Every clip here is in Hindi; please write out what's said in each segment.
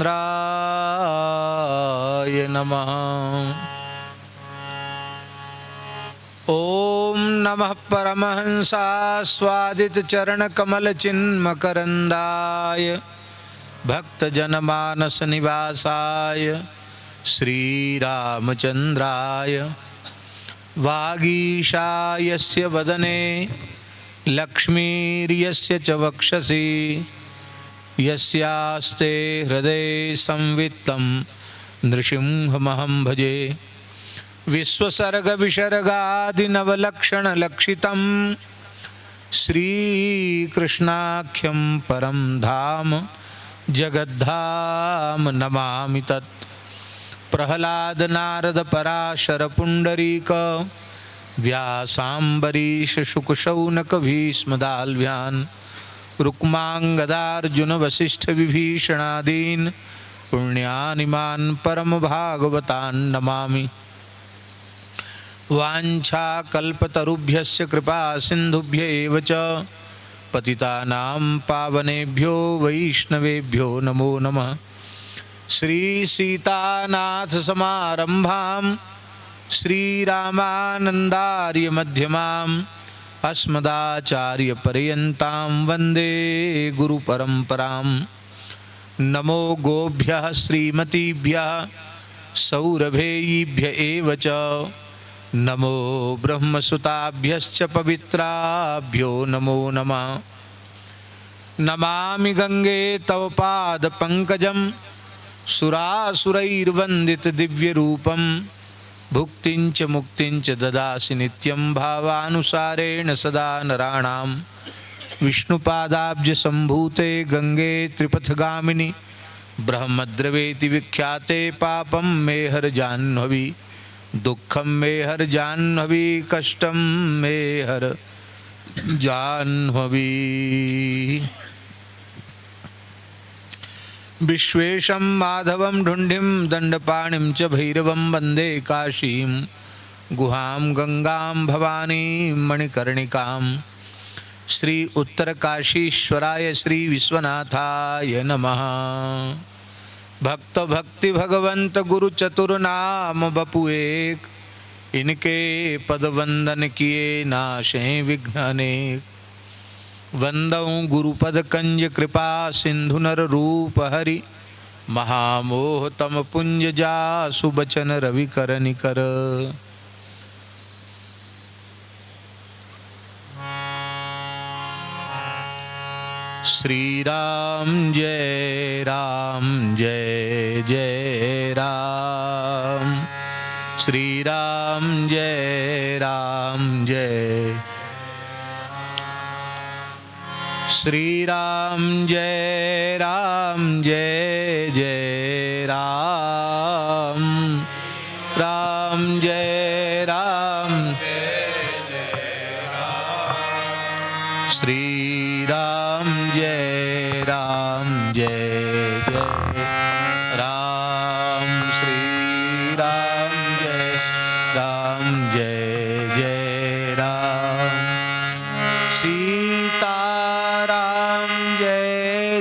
राय नमः। ओम नमः परमहंसास्वादित चरण कमल चिन्मकरंदाय भक्तजनमानस निवासाय श्रीरामचंद्राय वागीशायस्य वदने लक्ष्मीर्यस्य च वक्षसि यस्यास्ते हृदये संवित्तं नृसिंहमहं भजे। विश्वसर्गविसर्गादिनवलक्षणलक्षितं श्रीकृष्णाख्यं परं धाम जगद्धाम नमामि तत्। प्रह्लाद नारद पराशर पुंडरीक व्यासाम्बरीश शुक शौनक भीष्मदाल्भ्यान् रुक्मांगदार्जुन वसिष्ठ विभीषणादीन् पुण्यानिमान् परम भागवतान् नमामि। वाञ्छाकल्पतरुभ्यश्च कृपा सिन्धुभ्य एव च पतितानां पावनेभ्यो वैष्णवेभ्यो नमो नमः। श्री सीतानाथ समारंभां श्रीरामानन्दार्य मध्यमाम् अस्मदाचार्य पर्यन्तां वन्दे गुरुपरम्परां। नमो गोभ्यः श्रीमतीभ्यः सौरभेयीभ्य एव च नमो ब्रह्मसुताभ्यश्च पवित्राभ्यो नमो नमः। नमामि गंगे तव पाद पंकजं सुरासुरैर्वन्दित दिव्यरूपं भुक्तिं च मुक्तिं च ददासि नित्यं भावानुसारेण सदा नराणां। विष्णुपादाब्ज संभूते गंगे त्रिपथगामिनि ब्रह्मद्रवेति विख्याते पापं मे हर जाह्नवी दुःखं मे हर जाह्नवी कष्टं मे हर जाह्नवी। विश्वेशं माधवं ढुंढिं दंडपाणिं च भैरवं वन्दे काशीं गुहां गंगां भवानीं मणिकर्णिकां। श्री उत्तरकाशीश्वराय श्री विश्वनाथाय नमः। भक्त भक्ति भगवंत गुरु चतुर्नाम बपु एक, इनके पद वंदन किए नाशे विघ्न अनेक। वंदौ गुरुपद कंज कृपा सिंधु नर रूप हरि महामोह तम पुंज जा सुबचन रवि कर निकर। श्री राम जय जय राम। श्री राम जय जय। श्री राम जय जय राम। राम जय श्री राम जय जय राम। श्री राम जय जय राम। सीता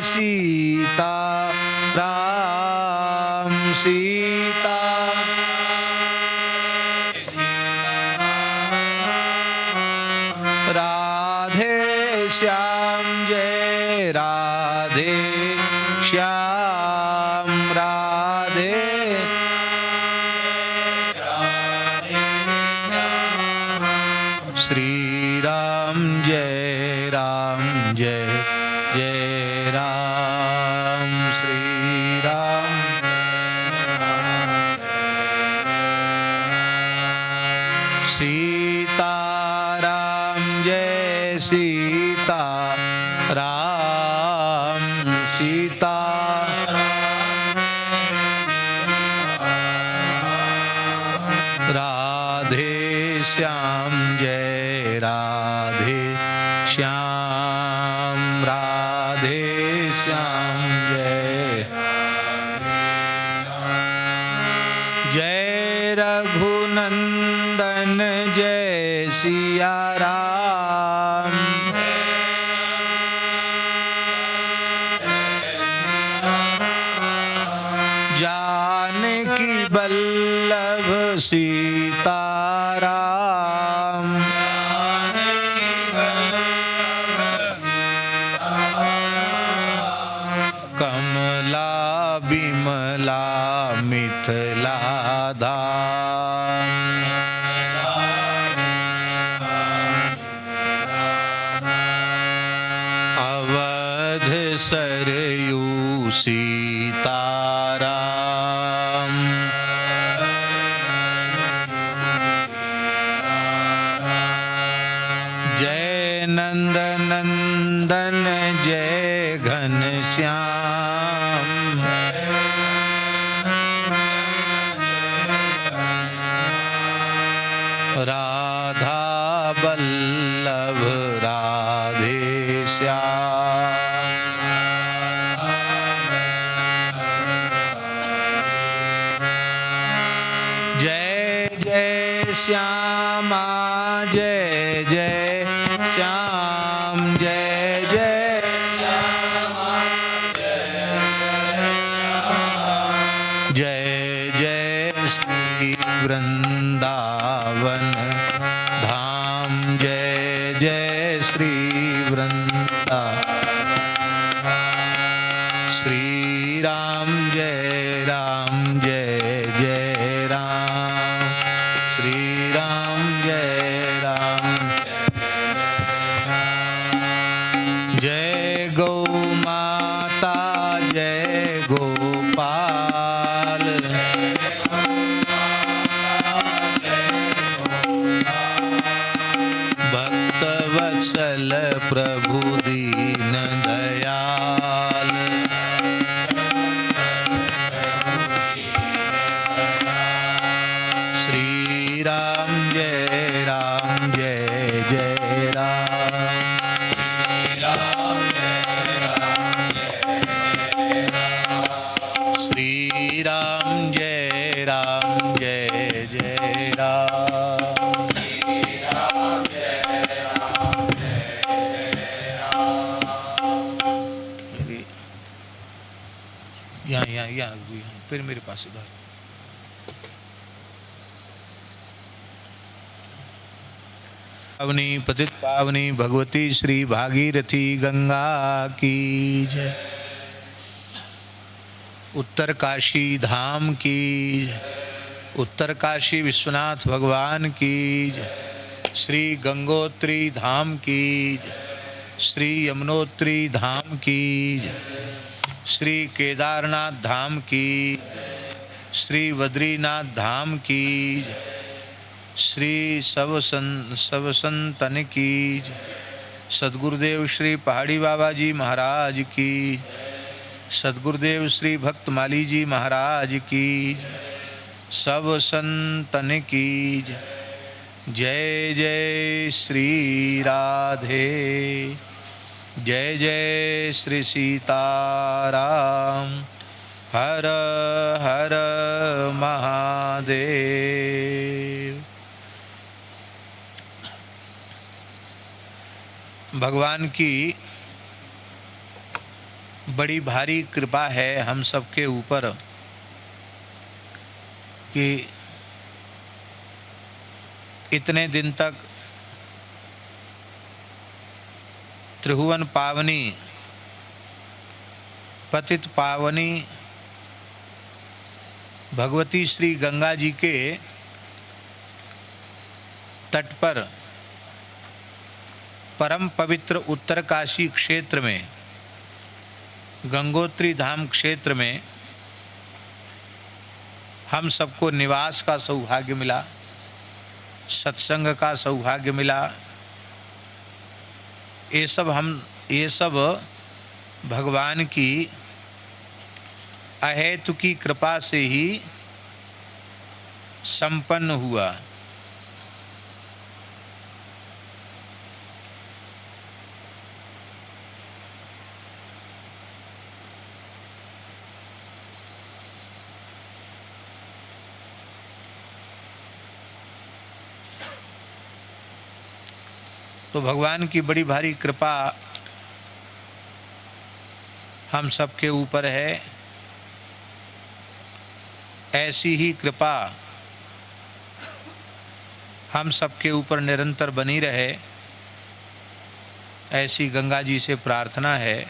सीता राम सीता राधे श्याम जय राधे श्याम। राधे श्री राम जय जय राम। श्री राम सीता राम जय सीता राम सीता राधे श्याम जय राधे श्याम। राधे श्याम जय रघुनंदन जय सिया राम। वल्लभ सीताराम। कमला विमला मिथिला धाम। अवध सरयू सीताराम। जय नंद नंदन जय घनश्याम। राधा वल्लभ राधे श्याम। जय जय श्यामा जय जय श्याम। जय जय श्यामा जय जय श्री वृंदावन धाम। जय जय श्री वृंदा। श्री राम जय राम जय जय राम। श्री राम जय राम। जय गौ माता जय गोपाल। भक्त वत्सल प्रभु दीन दयाल। श्री राम जय राम जय जय राम। श्री राम जय राम जय जय राम। यहाँ फिर मेरे पास इधर। पावनी पतित पावनी भगवती श्री भागीरथी गंगा की जय। उत्तर काशी धाम की जय। उत्तर काशी विश्वनाथ भगवान की जय। श्री गंगोत्री धाम की जय। श्री यमुनोत्री धाम की जय। श्री केदारनाथ धाम की। श्री बद्रीनाथ धाम की। श्री सब संतन की। सद्गुरुदेव श्री पहाड़ी बाबा जी महाराज की। सद्गुरुदेव श्री भक्तमाली जी महाराज की। सब संतन की। जय जय श्री राधे। जय जय श्री सीताराम। हर हर महादेव। भगवान की बड़ी भारी कृपा है हम सबके ऊपर कि इतने दिन तक त्रिभुवन पावनी पतित पावनी भगवती श्री गंगा जी के तट पर परम पवित्र उत्तरकाशी क्षेत्र में गंगोत्री धाम क्षेत्र में हम सबको निवास का सौभाग्य मिला, सत्संग का सौभाग्य मिला। ये सब भगवान की अहेतु की कृपा से ही संपन्न हुआ। तो भगवान की बड़ी भारी कृपा हम सबके ऊपर है। ऐसी ही कृपा हम सबके ऊपर निरंतर बनी रहे, ऐसी गंगा जी से प्रार्थना है।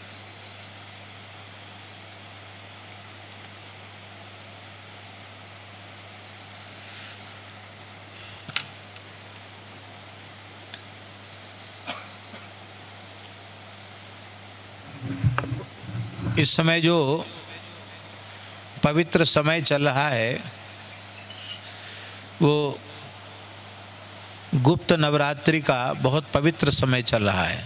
इस समय जो पवित्र समय चल रहा है वो गुप्त नवरात्रि का बहुत पवित्र समय चल रहा है।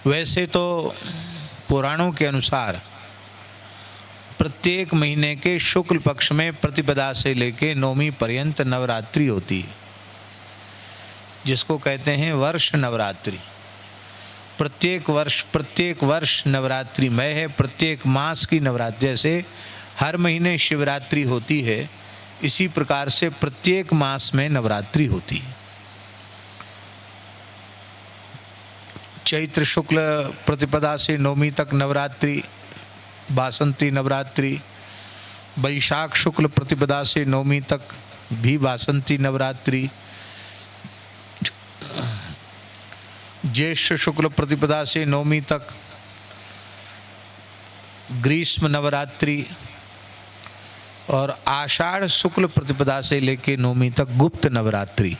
वैसे तो पुराणों के अनुसार प्रत्येक महीने के शुक्ल पक्ष में प्रतिपदा से लेकर नवमी पर्यंत नवरात्रि होती है, जिसको कहते हैं वर्ष नवरात्रि। प्रत्येक वर्ष नवरात्रिमय है। प्रत्येक मास की नवरात्रि, जैसे हर महीने शिवरात्रि होती है, इसी प्रकार से प्रत्येक मास में नवरात्रि होती है। चैत्र शुक्ल प्रतिपदा से नवमी तक नवरात्रि, बासंती नवरात्रि। वैशाख शुक्ल प्रतिपदा से नवमी तक भी बासंती नवरात्रि। ज्येष्ठ शुक्ल प्रतिपदा से नवमी तक ग्रीष्म नवरात्रि और आषाढ़ शुक्ल प्रतिपदा से लेकर नवमी तक गुप्त नवरात्रि।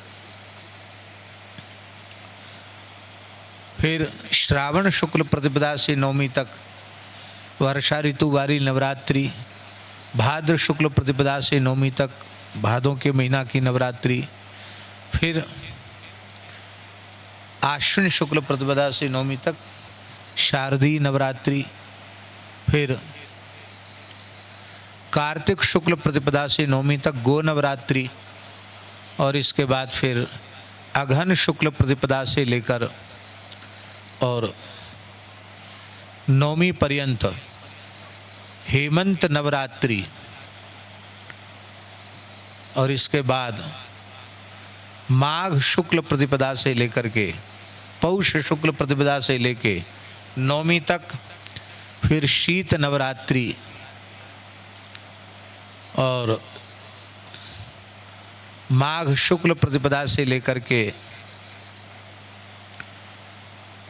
फिर श्रावण शुक्ल प्रतिपदा से नवमी तक वर्षा ऋतु वाली नवरात्रि। भाद्र शुक्ल प्रतिपदा से नवमी तक भादों के महीना की नवरात्रि। फिर आश्विन शुक्ल प्रतिपदा से नवमी तक शारदीय नवरात्रि। फिर कार्तिक शुक्ल प्रतिपदा से नवमी तक गो नवरात्रि। और इसके बाद फिर अघन शुक्ल प्रतिपदा से लेकर और नवमी पर्यंत हेमंत नवरात्रि। और इसके बाद माघ शुक्ल प्रतिपदा से लेकर के पौष शुक्ल प्रतिपदा से लेके नवमी तक फिर शीत नवरात्रि। और माघ शुक्ल प्रतिपदा से लेकर के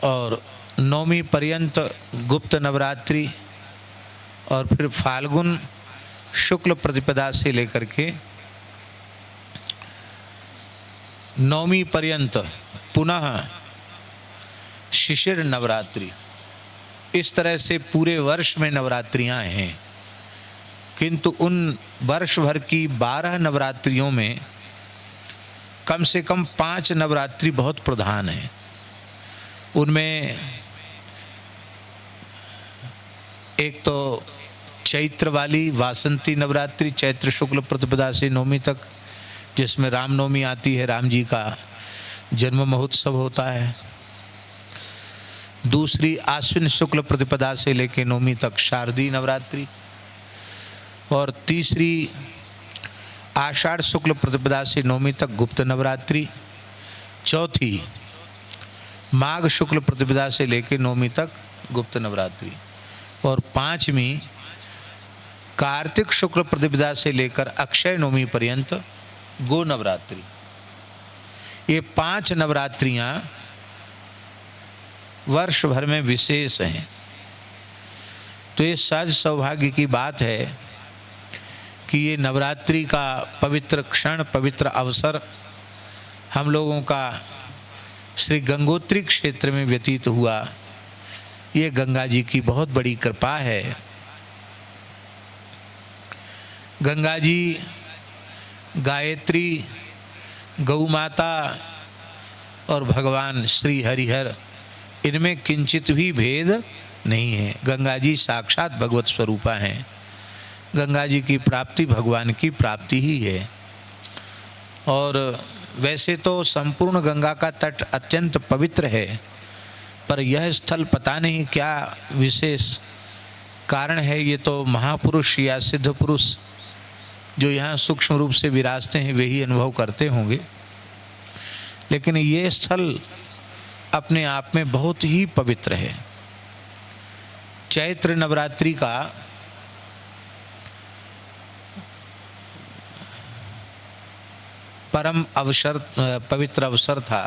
और नवमी पर्यंत गुप्त नवरात्रि। और फिर फाल्गुन शुक्ल प्रतिपदा से लेकर के नवमी पर्यंत पुनः शिशिर नवरात्रि। इस तरह से पूरे वर्ष में नवरात्रियां हैं, किंतु उन वर्ष भर की 12 नवरात्रियों में कम से कम 5 नवरात्रि बहुत प्रधान हैं। उनमें एक तो चैत्र वाली वासंती नवरात्रि, चैत्र शुक्ल प्रतिपदा से नवमी तक, जिसमें रामनवमी आती है, राम जी का जन्म महोत्सव होता है। दूसरी आश्विन शुक्ल प्रतिपदा से लेकर नवमी तक शारदीय नवरात्रि। और तीसरी आषाढ़ शुक्ल प्रतिपदा से नवमी तक गुप्त नवरात्रि। चौथी माघ शुक्ल प्रतिपदा से लेकर नवमी तक गुप्त नवरात्रि। और पांचवी कार्तिक शुक्ल प्रतिपदा से लेकर अक्षय नवमी पर्यंत गो नवरात्रि। ये 5 नवरात्रियां वर्ष भर में विशेष हैं। तो ये सहज सौभाग्य की बात है कि ये नवरात्रि का पवित्र क्षण, पवित्र अवसर हम लोगों का श्री गंगोत्री क्षेत्र में व्यतीत हुआ। ये गंगा जी की बहुत बड़ी कृपा है। गंगा जी, गायत्री, गौ माता और भगवान श्री हरिहर, इनमें किंचित भी भेद नहीं है। गंगा जी साक्षात भगवत स्वरूपा हैं। गंगा जी की प्राप्ति भगवान की प्राप्ति ही है। और वैसे तो संपूर्ण गंगा का तट अत्यंत पवित्र है, पर यह स्थल पता नहीं क्या विशेष कारण है। ये तो महापुरुष या सिद्ध पुरुष जो यहाँ सूक्ष्म रूप से विराजते हैं वे ही अनुभव करते होंगे। लेकिन ये स्थल अपने आप में बहुत ही पवित्र है। चैत्र नवरात्रि का परम अवसर, पवित्र अवसर था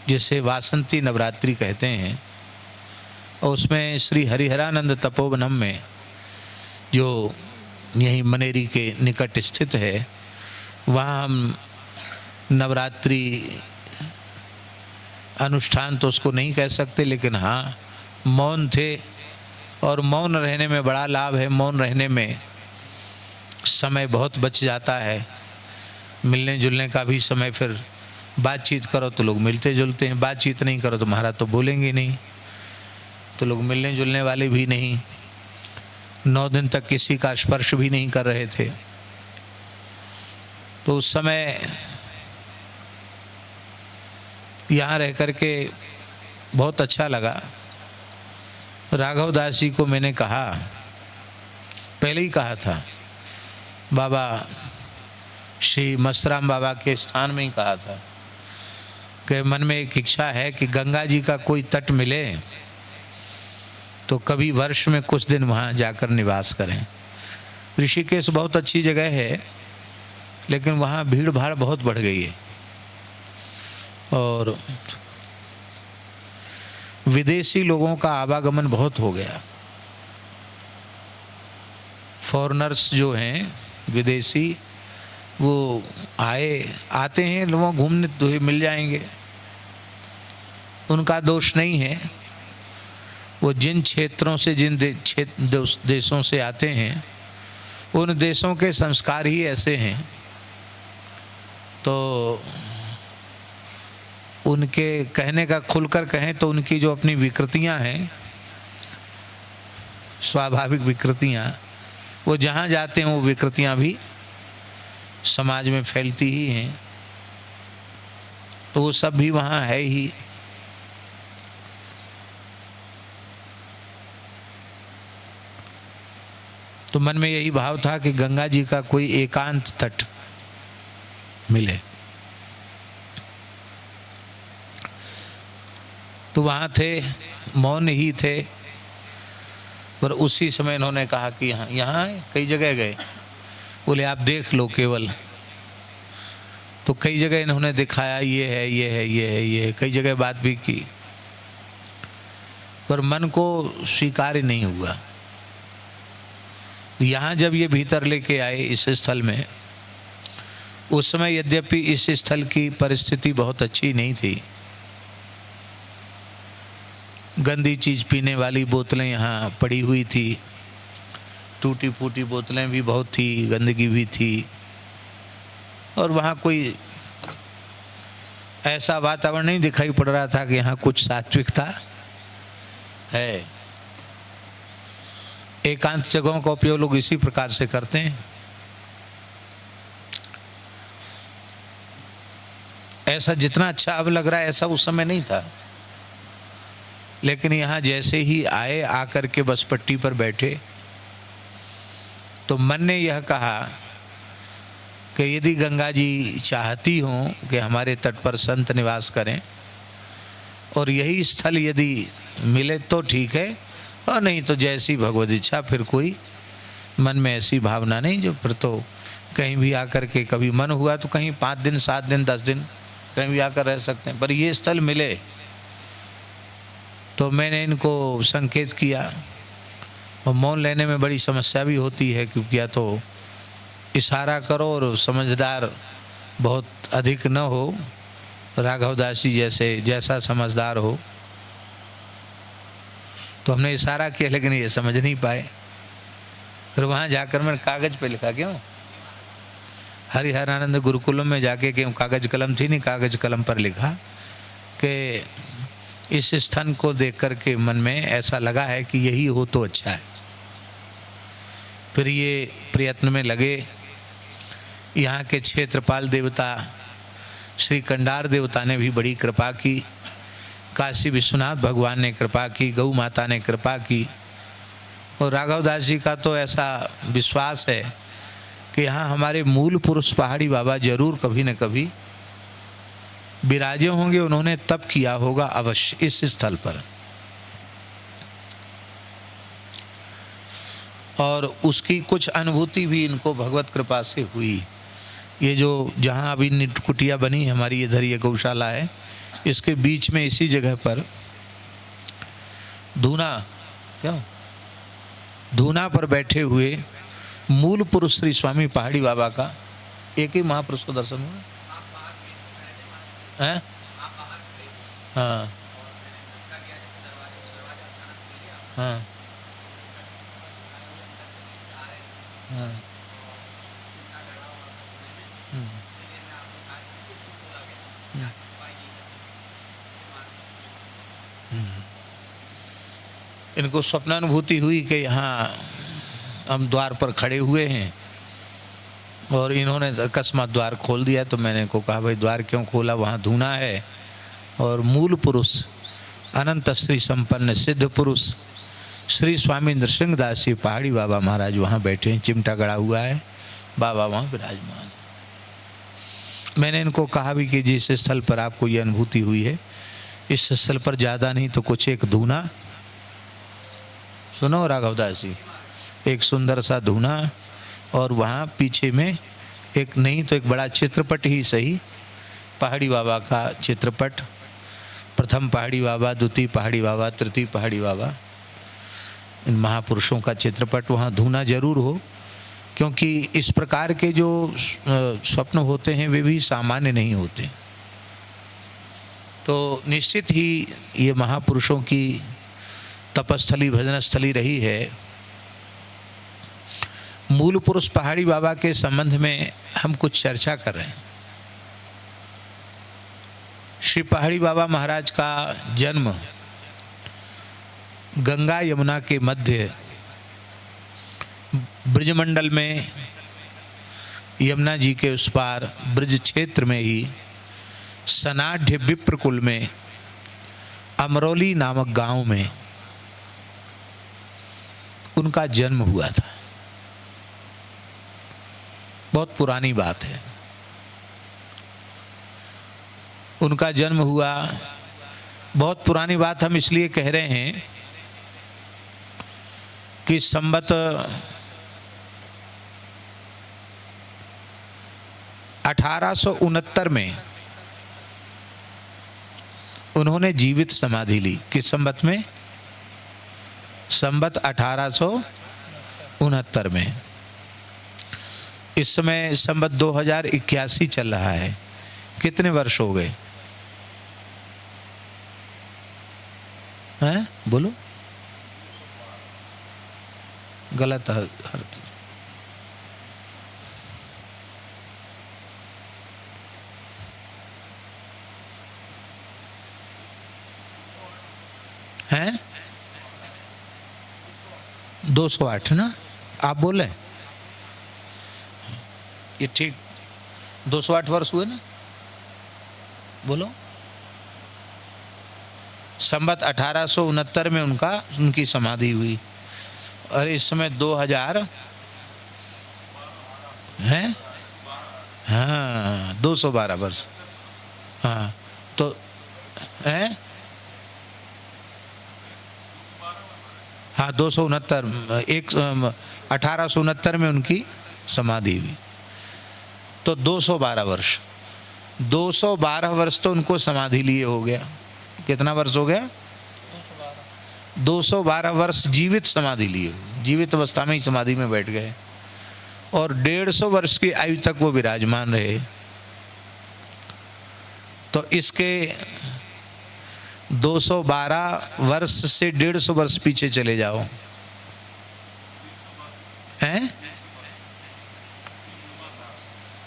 जिसे वासंती नवरात्रि कहते हैं। और उसमें श्री हरिहरानंद तपोवनम में, जो यहीं मनेरी के निकट स्थित है, वहाँ हम नवरात्रि अनुष्ठान तो उसको नहीं कह सकते, लेकिन हाँ मौन थे। और मौन रहने में बड़ा लाभ है। मौन रहने में समय बहुत बच जाता है, मिलने जुलने का भी समय। फिर बातचीत करो तो लोग मिलते जुलते हैं, बातचीत नहीं करो तो महाराज तो बोलेंगे नहीं, तो लोग मिलने जुलने वाले भी नहीं। 9 दिन तक किसी का स्पर्श भी नहीं कर रहे थे। तो उस समय यहाँ रह कर के बहुत अच्छा लगा। राघव दास जी को मैंने कहा, पहले ही कहा था, बाबा श्री मस्तराम बाबा के स्थान में ही कहा था कि मन में एक इच्छा है कि गंगा जी का कोई तट मिले तो कभी वर्ष में कुछ दिन वहाँ जाकर निवास करें। ऋषिकेश बहुत अच्छी जगह है, लेकिन वहाँ भीड़ भाड़ बहुत बढ़ गई है और विदेशी लोगों का आवागमन बहुत हो गया। फॉरेनर्स जो हैं विदेशी, वो आते हैं, लोग घूमने तो मिल जाएंगे, उनका दोष नहीं है। वो जिन क्षेत्रों से, जिन देशों से आते हैं, उन देशों के संस्कार ही ऐसे हैं। तो उनके कहने का खुलकर कहें तो उनकी जो अपनी विकृतियां हैं, स्वाभाविक विकृतियां, वो जहाँ जाते हैं वो विकृतियां भी समाज में फैलती ही हैं। तो वो सब भी वहाँ है ही। तो मन में यही भाव था कि गंगा जी का कोई एकांत तट मिले। तो वहाँ थे, मौन ही थे। पर उसी समय इन्होंने कहा कि यहाँ कई जगह गए। बोले आप देख लो केवल। तो कई जगह इन्होंने दिखाया, ये है, ये है, ये है, ये है, कई जगह बात भी की, पर मन को स्वीकार नहीं हुआ। यहाँ जब ये भीतर लेके आए इस स्थल में, उस समय यद्यपि इस स्थल की परिस्थिति बहुत अच्छी नहीं थी। गंदी चीज़ पीने वाली बोतलें यहाँ पड़ी हुई थी, टूटी फूटी बोतलें भी बहुत थी, गंदगी भी थी। और वहाँ कोई ऐसा वातावरण नहीं दिखाई पड़ रहा था कि यहाँ कुछ सात्विकता है। एकांत जगहों का उपयोग लोग इसी प्रकार से करते हैं। ऐसा जितना अच्छा अब लग रहा है ऐसा उस समय नहीं था। लेकिन यहाँ जैसे ही आए, आकर के बस पट्टी पर बैठे, तो मन ने यह कहा कि यदि गंगा जी चाहती हों कि हमारे तट पर संत निवास करें और यही स्थल यदि मिले तो ठीक है, और नहीं तो जैसी भगवत इच्छा। फिर कोई मन में ऐसी भावना नहीं, जो फिर तो कहीं भी आकर के, कभी मन हुआ तो कहीं 5 दिन 7 दिन 10 दिन कहीं भी आकर रह सकते हैं, पर ये स्थल मिले। तो मैंने इनको संकेत किया। और मौन लेने में बड़ी समस्या भी होती है, क्योंकि या तो इशारा करो और समझदार बहुत अधिक न हो, राघव दास जी जैसा समझदार हो। तो हमने इशारा किया, लेकिन ये समझ नहीं पाए। फिर वहाँ जाकर मैंने कागज पे लिखा, क्यों हरिहरानंद गुरुकुलम में जाके, क्यों कागज कलम थी नहीं, कागज कलम पर लिखा कि इस स्थान को देख कर के मन में ऐसा लगा है कि यही हो तो अच्छा है। फिर ये प्रयत्न में लगे। यहाँ के क्षेत्रपाल देवता श्री कंडार देवता ने भी बड़ी कृपा की, काशी विश्वनाथ भगवान ने कृपा की, गौ माता ने कृपा की। और राघव दास जी का तो ऐसा विश्वास है कि यहाँ हमारे मूल पुरुष पहाड़ी बाबा जरूर कभी न कभी विराजे होंगे। उन्होंने तप किया होगा अवश्य इस स्थल पर, और उसकी कुछ अनुभूति भी इनको भगवत कृपा से हुई। ये जो जहाँ अभी कुटिया बनी है हमारी, इधर ये गौशाला है, इसके बीच में इसी जगह पर धूना पर बैठे हुए मूल पुरुष श्री स्वामी पहाड़ी बाबा का एक ही महापुरुष को दर्शन हुआ है। हाँ हाँ हाँ इनको स्वप्नानुभूति हुई कि यहाँ हम द्वार पर खड़े हुए हैं और इन्होंने अकस्मात द्वार खोल दिया। तो मैंने इनको कहा भाई द्वार क्यों खोला, वहाँ धूना है और मूल पुरुष अनंत श्री संपन्न सिद्ध पुरुष श्री स्वामी नृसिंहदास जी पहाड़ी बाबा महाराज वहाँ बैठे हैं, चिमटा गड़ा हुआ है, बाबा वहाँ विराजमान। मैंने इनको कहा भी कि जिस स्थल पर आपको ये अनुभूति हुई है इस स्थल पर ज़्यादा नहीं तो कुछ एक धूना, सुनो राघवदास जी, एक सुंदर सा धूना और वहाँ पीछे में एक नहीं तो एक बड़ा चित्रपट ही सही, पहाड़ी बाबा का चित्रपट, प्रथम पहाड़ी बाबा, द्वितीय पहाड़ी बाबा, तृतीय पहाड़ी बाबा, इन महापुरुषों का चित्रपट वहाँ धूना जरूर हो, क्योंकि इस प्रकार के जो स्वप्न होते हैं वे भी सामान्य नहीं होते। तो निश्चित ही ये महापुरुषों की तपस्थली भजन स्थली रही है। मूल पुरुष पहाड़ी बाबा के संबंध में हम कुछ चर्चा कर रहे हैं। श्री पहाड़ी बाबा महाराज का जन्म गंगा यमुना के मध्य ब्रजमंडल में, यमुना जी के उस पार ब्रज क्षेत्र में ही सनाढ़ विप्रकुल में अमरौली नामक गांव में उनका जन्म हुआ था। बहुत पुरानी बात है। उनका जन्म हुआ, बहुत पुरानी बात हम इसलिए कह रहे हैं कि संवत 1869 में उन्होंने जीवित समाधि ली। किस संवत में? संवत 1869 में। इस समय संवत 2081 चल रहा है। कितने वर्ष हो गए हैं? बोलो। गलत अर्थ हैं? 208 ना? आप बोले ये ठीक 208 वर्ष हुए ना? बोलो। संवत 1869 में उनकी समाधि हुई और इस समय 2000 हैं? हाँ 212 वर्ष। हाँ तो हैं? हाँ 269 1869 में उनकी समाधि हुई तो 212 वर्ष। 212 वर्ष तो उनको समाधि लिए हो गया। कितना वर्ष हो गया? 212 वर्ष जीवित समाधि लिए, जीवित अवस्था में ही समाधि में बैठ गए और 150 वर्ष की आयु तक वो विराजमान रहे। तो इसके 212 वर्ष से 150 वर्ष पीछे चले जाओ, हैं?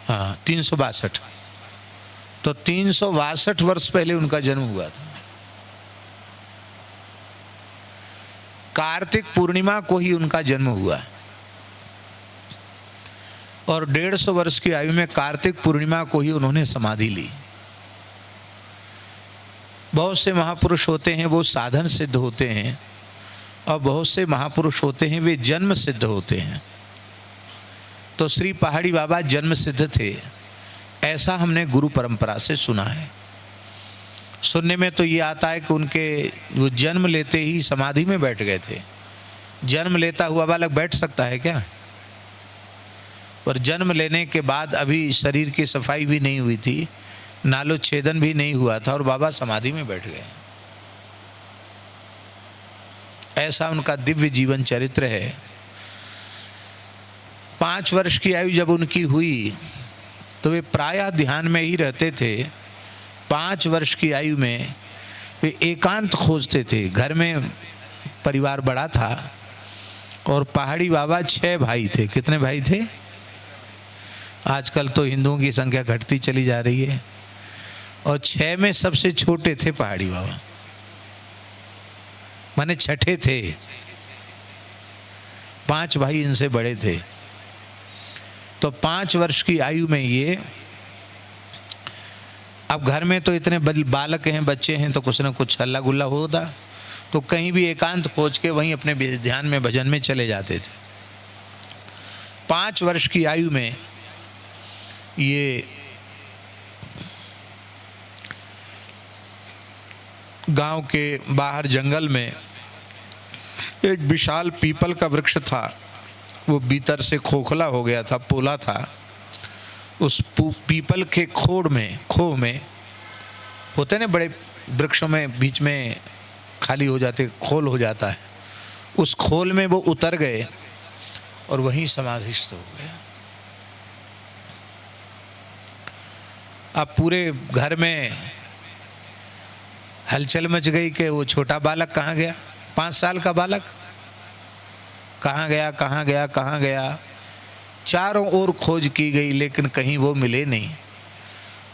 हाँ 362। तो 362 वर्ष पहले उनका जन्म हुआ था। कार्तिक पूर्णिमा को ही उनका जन्म हुआ और 150 वर्ष की आयु में कार्तिक पूर्णिमा को ही उन्होंने समाधि ली। बहुत से महापुरुष होते हैं वो साधन सिद्ध होते हैं और बहुत से महापुरुष होते हैं वे जन्म सिद्ध होते हैं। तो श्री पहाड़ी बाबा जन्म सिद्ध थे, ऐसा हमने गुरु परंपरा से सुना है। सुनने में तो ये आता है कि उनके वो जन्म लेते ही समाधि में बैठ गए थे। जन्म लेता हुआ बालक बैठ सकता है क्या? पर जन्म लेने के बाद अभी शरीर की सफाई भी नहीं हुई थी, नालोच्छेदन भी नहीं हुआ था और बाबा समाधि में बैठ गए। ऐसा उनका दिव्य जीवन चरित्र है। 5 वर्ष की आयु जब उनकी हुई तो वे प्रायः ध्यान में ही रहते थे। 5 वर्ष की आयु में वे एकांत खोजते थे। घर में परिवार बड़ा था और पहाड़ी बाबा 6 भाई थे। कितने भाई थे? आजकल तो हिंदुओं की संख्या घटती चली जा रही है, और 6 में सबसे छोटे थे पहाड़ी बाबा, माने छठे थे। 5 भाई इनसे बड़े थे। तो 5 वर्ष की आयु में ये, अब घर में तो इतने बालक हैं, बच्चे हैं, तो कुछ ना कुछ हल्ला गुल्ला होता, तो कहीं भी एकांत खोज के वहीं अपने ध्यान में भजन में चले जाते थे। 5 वर्ष की आयु में ये गांव के बाहर जंगल में एक विशाल पीपल का वृक्ष था। वो भीतर से खोखला हो गया था, पोला था। उस पीपल के खोह में होते ना बड़े वृक्षों में बीच में खाली हो जाते, खोल हो जाता है, उस खोल में वो उतर गए और वहीं समाधिस्थ हो गए। अब पूरे घर में हलचल मच गई कि वो छोटा बालक कहाँ गया, 5 साल का बालक कहाँ गया, कहाँ गया, कहाँ गया। चारों ओर खोज की गई लेकिन कहीं वो मिले नहीं।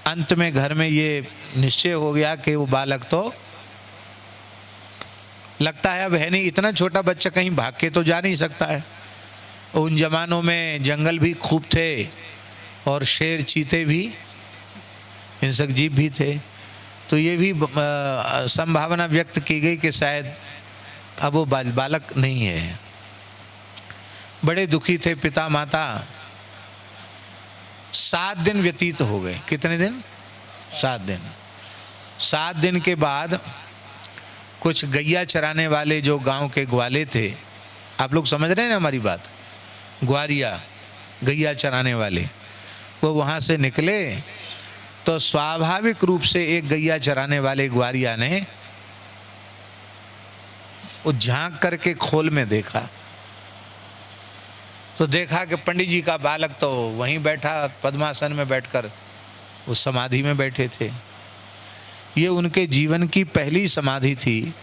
अंत में घर में ये निश्चय हो गया कि वो बालक तो लगता है अब है नहीं। इतना छोटा बच्चा कहीं भाग के तो जा नहीं सकता है। उन जमानों में जंगल भी खूब थे और शेर चीते भी, हिंसक जीव भी थे। तो ये भी संभावना व्यक्त की गई कि शायद अब वो बालक नहीं है। बड़े दुखी थे पिता माता। 7 दिन व्यतीत हो गए। कितने दिन? 7 दिन। 7 दिन के बाद कुछ गैया चराने वाले जो गांव के ग्वाले थे, आप लोग समझ रहे हैं ना हमारी बात, ग्वारिया गैया चराने वाले, वो वहां से निकले तो स्वाभाविक रूप से एक गैया चराने वाले ग्वारिया ने वो झांक करके खोल में देखा, तो देखा कि पंडित जी का बालक तो वहीं बैठा, पद्मासन में बैठकर उस समाधि में बैठे थे। ये उनके जीवन की पहली समाधि थी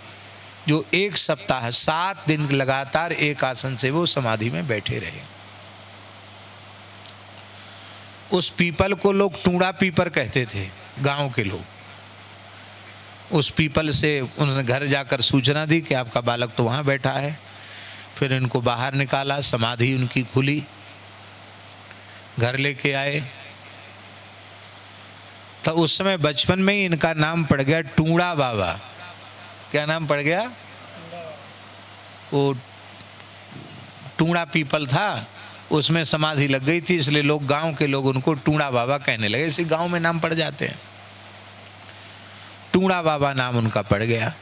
जो 1 सप्ताह 7 दिन लगातार एक आसन से वो समाधि में बैठे रहे। उस पीपल को लोग टूड़ा पीपर कहते थे, गांव के लोग। उस पीपल से उन्होंने घर जाकर सूचना दी कि आपका बालक तो वहां बैठा है। फिर इनको बाहर निकाला, समाधि उनकी खुली, घर लेके आए। तो उस समय बचपन में ही इनका नाम पड़ गया टूड़ा बाबा। क्या नाम पड़ गया? वो टूड़ा पीपल था, उसमें समाधि लग गई थी, इसलिए लोग, गांव के लोग उनको टूड़ा बाबा कहने लगे। इसी गांव में नाम पड़ जाते हैं, टूड़ा बाबा नाम उनका पड़ गया।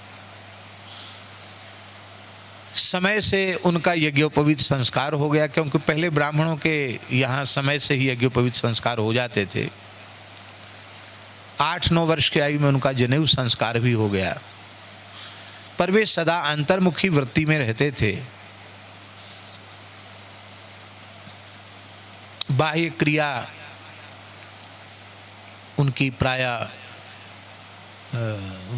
समय से उनका यज्ञोपवीत संस्कार हो गया, क्योंकि पहले ब्राह्मणों के यहाँ समय से ही यज्ञोपवीत संस्कार हो जाते थे। 8-9 वर्ष की आयु में उनका जनेऊ संस्कार भी हो गया। पर वे सदा अंतर्मुखी वृत्ति में रहते थे। बाह्य क्रिया उनकी प्रायः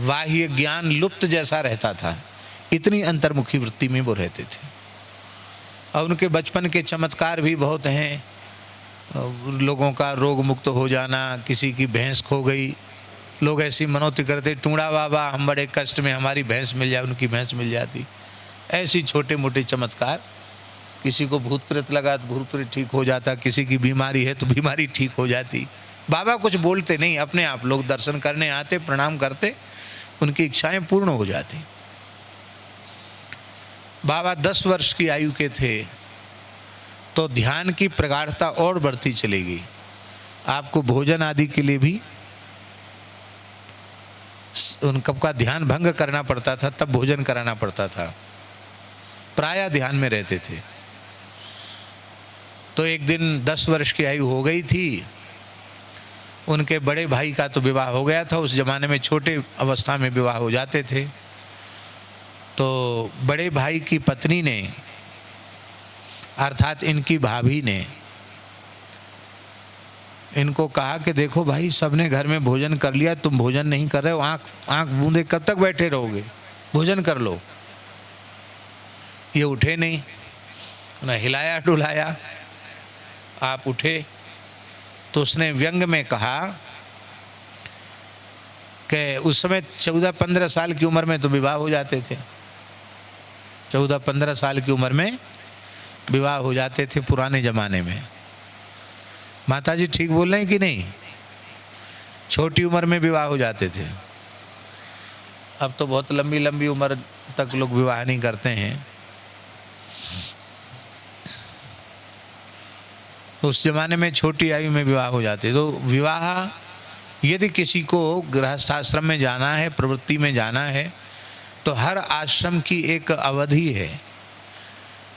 बाह्य ज्ञान लुप्त जैसा रहता था, इतनी अंतर्मुखी वृत्ति में वो रहते थे। और उनके बचपन के चमत्कार भी बहुत हैं। लोगों का रोग मुक्त हो जाना, किसी की भैंस खो गई, लोग ऐसी मनौती करते, टूड़ा बाबा हम बड़े कष्ट में, हमारी भैंस मिल जाए, उनकी भैंस मिल जाती। ऐसी छोटे मोटे चमत्कार। किसी को भूत प्रेत लगा तो भूत प्रेत ठीक हो जाता, किसी की बीमारी है तो बीमारी ठीक हो जाती। बाबा कुछ बोलते नहीं, अपने आप लोग दर्शन करने आते, प्रणाम करते, उनकी इच्छाएं पूर्ण हो जाती। बाबा 10 वर्ष की आयु के थे तो ध्यान की प्रगाढ़ता और बढ़ती चलेगी। आपको भोजन आदि के लिए भी उनका ध्यान भंग करना पड़ता था, तब भोजन कराना पड़ता था। प्रायः ध्यान में रहते थे। तो एक दिन 10 वर्ष की आयु हो गई थी, उनके बड़े भाई का तो विवाह हो गया था। उस जमाने में छोटे अवस्था में विवाह हो जाते थे। तो बड़े भाई की पत्नी ने, अर्थात इनकी भाभी ने, इनको कहा कि देखो भाई, सबने घर में भोजन कर लिया, तुम भोजन नहीं कर रहे हो, आंख बूंदे कब तक बैठे रहोगे, भोजन कर लो। ये उठे नहीं, ना हिलाया डुलाया। आप उठे तो उसने व्यंग में कहा कि उस समय 14-15 साल की उम्र में तो विवाह हो जाते थे। 14-15 साल की उम्र में विवाह हो जाते थे पुराने जमाने में। माता जी ठीक बोल रहे हैं कि नहीं? छोटी उम्र में विवाह हो जाते थे। अब तो बहुत लंबी लंबी उम्र तक लोग विवाह नहीं करते हैं। उस जमाने में छोटी आयु में विवाह हो जाते। तो विवाह यदि किसी को गृहस्थाश्रम में जाना है, प्रवृत्ति में जाना है, तो हर आश्रम की एक अवधि है,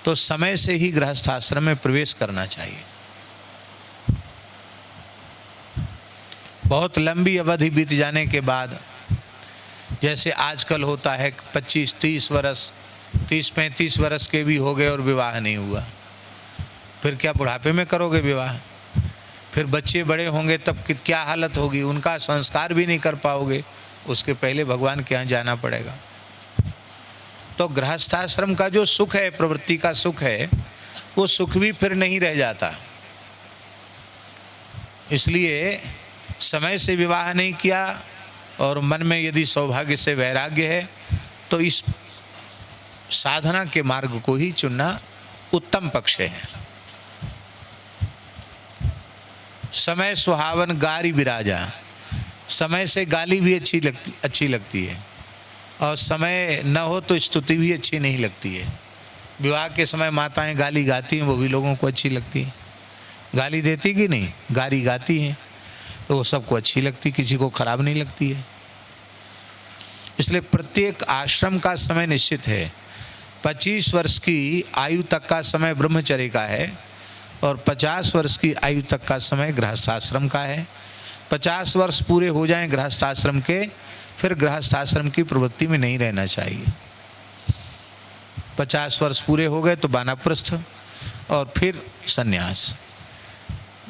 तो समय से ही गृहस्थाश्रम में प्रवेश करना चाहिए। बहुत लंबी अवधि बीत जाने के बाद, जैसे आजकल होता है 25-30 वर्ष, 30-35 वर्ष के भी हो गए और विवाह नहीं हुआ, फिर क्या बुढ़ापे में करोगे विवाह? फिर बच्चे बड़े होंगे तब क्या हालत होगी, उनका संस्कार भी नहीं कर पाओगे। उसके पहले भगवान के यहाँ जाना पड़ेगा। तो गृहस्थाश्रम का जो सुख है, प्रवृत्ति का सुख है, वो सुख भी फिर नहीं रह जाता। इसलिए समय से विवाह नहीं किया और मन में यदि सौभाग्य से वैराग्य है, तो इस साधना के मार्ग को ही चुनना उत्तम पक्ष है। समय सुहावन गारी विराजा, समय से गाली भी अच्छी लगती है, और समय न हो तो स्तुति भी अच्छी नहीं लगती है। विवाह के समय माताएं गाली गाती हैं, वो भी लोगों को अच्छी लगती है। गाली देती कि नहीं, गाली गाती हैं, तो वो सबको अच्छी लगती, किसी को खराब नहीं लगती है। इसलिए प्रत्येक आश्रम का समय निश्चित है। 25 वर्ष की आयु तक का समय ब्रह्मचर्य का है और 50 वर्ष की आयु तक का समय गृहस्थाश्रम का है। 50 वर्ष पूरे हो जाएं गृहस्थाश्रम के, फिर गृहस्थाश्रम की प्रवृत्ति में नहीं रहना चाहिए। 50 वर्ष पूरे हो गए तो वानप्रस्थ और फिर सन्यास।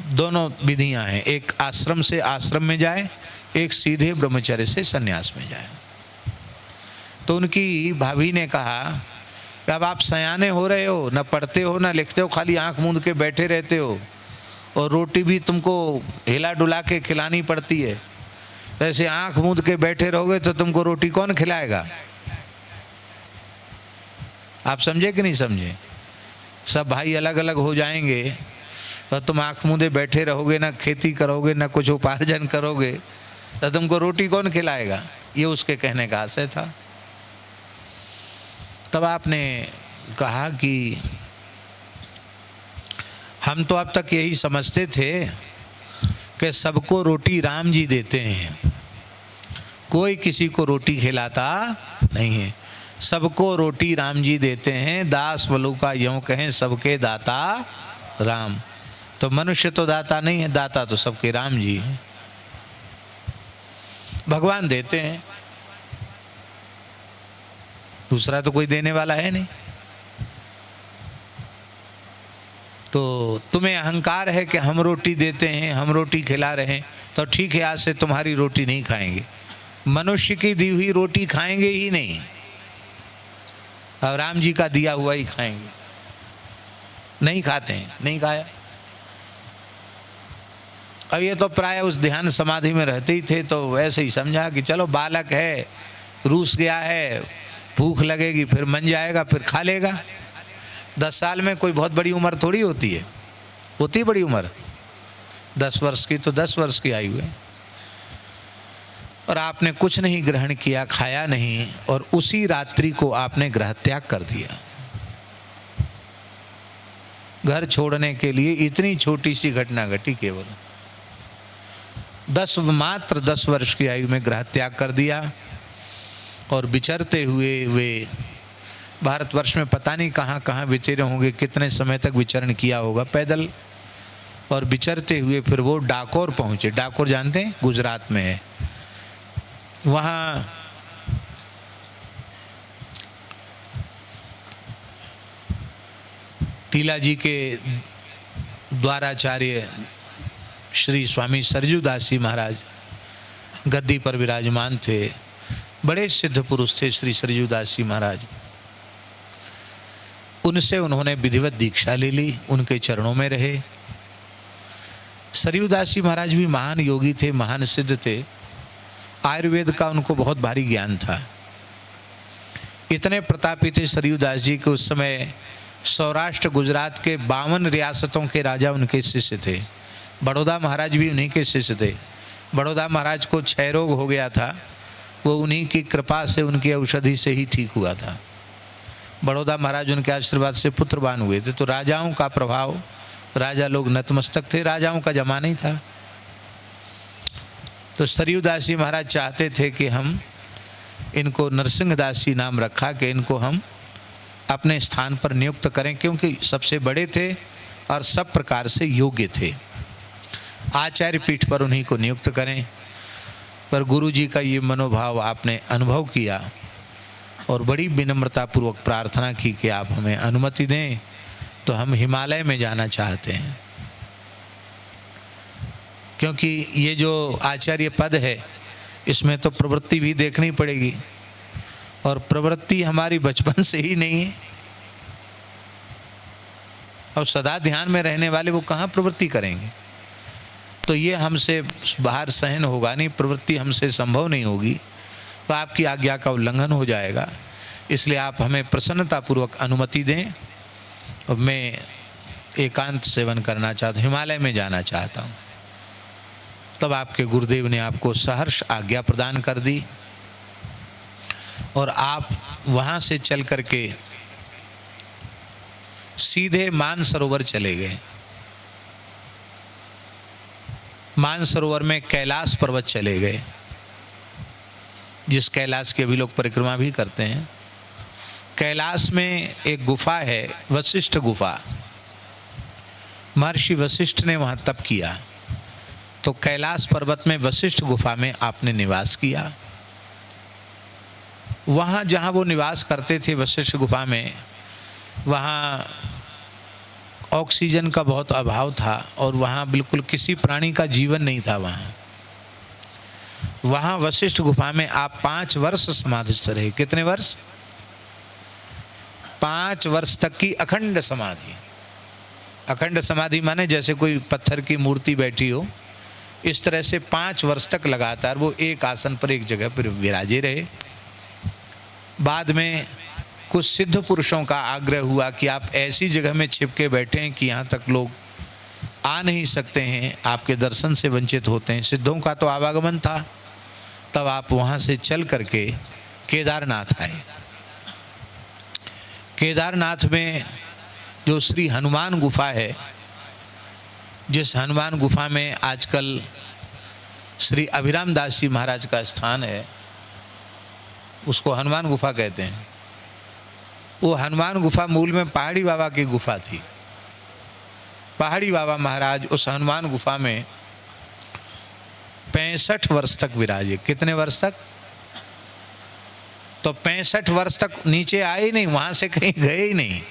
दोनों विधियां हैं, एक आश्रम से आश्रम में जाए, एक सीधे ब्रह्मचर्य से सन्यास में जाए। तो उनकी भाभी ने कहा, अब आप सयाने हो रहे हो, न पढ़ते हो न लिखते हो, खाली आंख मूंद के बैठे रहते हो, और रोटी भी तुमको हिला डुला के खिलानी पड़ती है। ऐसे आंख मूंद के बैठे रहोगे तो तुमको रोटी कौन खिलाएगा? आप समझे कि नहीं समझे? सब भाई अलग अलग हो जाएंगे तो तुम आंख मूंदे बैठे रहोगे, ना खेती करोगे, ना कुछ उपार्जन करोगे, तो तुमको रोटी कौन खिलाएगा? ये उसके कहने का आशय था। तब आपने कहा कि हम तो अब तक यही समझते थे कि सबको रोटी राम जी देते हैं, कोई किसी को रोटी खिलाता नहीं है। सबको रोटी राम जी देते हैं, दास बलु का यूं कहें सबके दाता राम। तो मनुष्य तो दाता नहीं है, दाता तो सबके राम जी हैं। भगवान देते हैं, दूसरा तो कोई देने वाला है नहीं। तो तुम्हें अहंकार है कि हम रोटी देते हैं, हम रोटी खिला रहे हैं, तो ठीक है, आज से तुम्हारी रोटी नहीं खाएंगे। मनुष्य की दी हुई रोटी खाएंगे ही नहीं, और राम जी का दिया हुआ ही खाएंगे। नहीं खाते हैं, नहीं खाया। अब ये तो प्राय उस ध्यान समाधि में रहते ही थे, तो ऐसे ही समझा कि चलो बालक है, रूस गया है, भूख लगेगी फिर मन जाएगा, फिर खा लेगा। 10 साल में कोई बहुत बड़ी उम्र थोड़ी होती है, होती बड़ी उम्र 10 वर्ष की, तो 10 वर्ष की आयु है। और आपने कुछ नहीं ग्रहण किया, खाया नहीं, और उसी रात्रि को आपने ग्रह त्याग कर दिया। घर छोड़ने के लिए इतनी छोटी सी घटना घटी, केवल मात्र 10 वर्ष की आयु में ग्रह त्याग कर दिया। और विचरते हुए वे भारतवर्ष में पता नहीं कहाँ कहाँ विचरे होंगे, कितने समय तक विचरण किया होगा पैदल। और विचरते हुए फिर वो डाकोर पहुँचे। डाकोर जानते हैं, गुजरात में है। वहाँ टीला जी के द्वाराचार्य श्री स्वामी सरजू दास जी महाराज गद्दी पर विराजमान थे। बड़े सिद्ध पुरुष थे श्री सरजू दास जी महाराज। उनसे उन्होंने विधिवत दीक्षा ले ली, उनके चरणों में रहे। सरयू दास जी महाराज भी महान योगी थे, महान सिद्ध थे। आयुर्वेद का उनको बहुत भारी ज्ञान था। इतने प्रतापी थे सरयू दास जी के उस समय सौराष्ट्र गुजरात के 52 रियासतों के राजा उनके शिष्य थे। बड़ौदा महाराज भी उन्हीं के शिष्य थे। बड़ौदा महाराज को क्षय रोग हो गया था, वो उन्हीं की कृपा से, उनकी औषधि से ही ठीक हुआ था। बड़ौदा महाराज उनके आशीर्वाद से पुत्रवान हुए थे। तो राजाओं का प्रभाव, राजा लोग नतमस्तक थे, राजाओं का जमाना ही था। तो सरयू दास जी महाराज चाहते थे कि हम इनको नरसिंह दास जी नाम रखा कि इनको हम अपने स्थान पर नियुक्त करें, क्योंकि सबसे बड़े थे और सब प्रकार से योग्य थे। आचार्य पीठ पर उन्हीं को नियुक्त करें। पर गुरु जी का ये मनोभाव आपने अनुभव किया और बड़ी विनम्रतापूर्वक प्रार्थना की कि आप हमें अनुमति दें, तो हम हिमालय में जाना चाहते हैं। क्योंकि ये जो आचार्य पद है, इसमें तो प्रवृत्ति भी देखनी पड़ेगी, और प्रवृत्ति हमारी बचपन से ही नहीं है। और सदा ध्यान में रहने वाले वो कहाँ प्रवृत्ति करेंगे। तो ये हमसे बाहर सहन होगा नहीं, प्रवृत्ति हमसे संभव नहीं होगी, तो आपकी आज्ञा का उल्लंघन हो जाएगा। इसलिए आप हमें प्रसन्नतापूर्वक अनुमति दें, और मैं एकांत सेवन करना चाहता हूँ, हिमालय में जाना चाहता हूँ। तब आपके गुरुदेव ने आपको सहर्ष आज्ञा प्रदान कर दी और आप वहाँ से चल करके सीधे मानसरोवर चले गए। मानसरोवर में कैलाश पर्वत चले गए, जिस कैलाश की अभी लोग परिक्रमा भी करते हैं। कैलाश में एक गुफा है, वशिष्ठ गुफा। महर्षि वशिष्ठ ने वहाँ तप किया, तो कैलाश पर्वत में वशिष्ठ गुफा में आपने निवास किया। वहाँ जहाँ वो निवास करते थे वशिष्ठ गुफा में, वहाँ ऑक्सीजन का बहुत अभाव था और वहाँ बिल्कुल किसी प्राणी का जीवन नहीं था। वहाँ वशिष्ठ गुफा में आप 5 वर्ष समाधिस्थ रहे। कितने वर्ष? 5 वर्ष तक की अखंड समाधि। अखंड समाधि माने जैसे कोई पत्थर की मूर्ति बैठी हो, इस तरह से 5 वर्ष तक लगातार वो एक आसन पर, एक जगह पर विराजे रहे। बाद में कुछ सिद्ध पुरुषों का आग्रह हुआ कि आप ऐसी जगह में छिपके बैठे हैं कि यहाँ तक लोग आ नहीं सकते हैं, आपके दर्शन से वंचित होते हैं। सिद्धों का तो आवागमन था। तब आप वहाँ से चल करके केदारनाथ आए। केदारनाथ में जो श्री हनुमान गुफा है, जिस हनुमान गुफा में आजकल श्री अभिराम दास जी महाराज का स्थान है, उसको हनुमान गुफा कहते हैं। वो हनुमान गुफा मूल में पहाड़ी बाबा की गुफा थी। पहाड़ी बाबा महाराज उस हनुमान गुफा में 65 वर्ष तक विराजे। कितने वर्ष तक? तो 65 वर्ष तक नीचे आए ही नहीं, वहां से कहीं गए ही नहीं।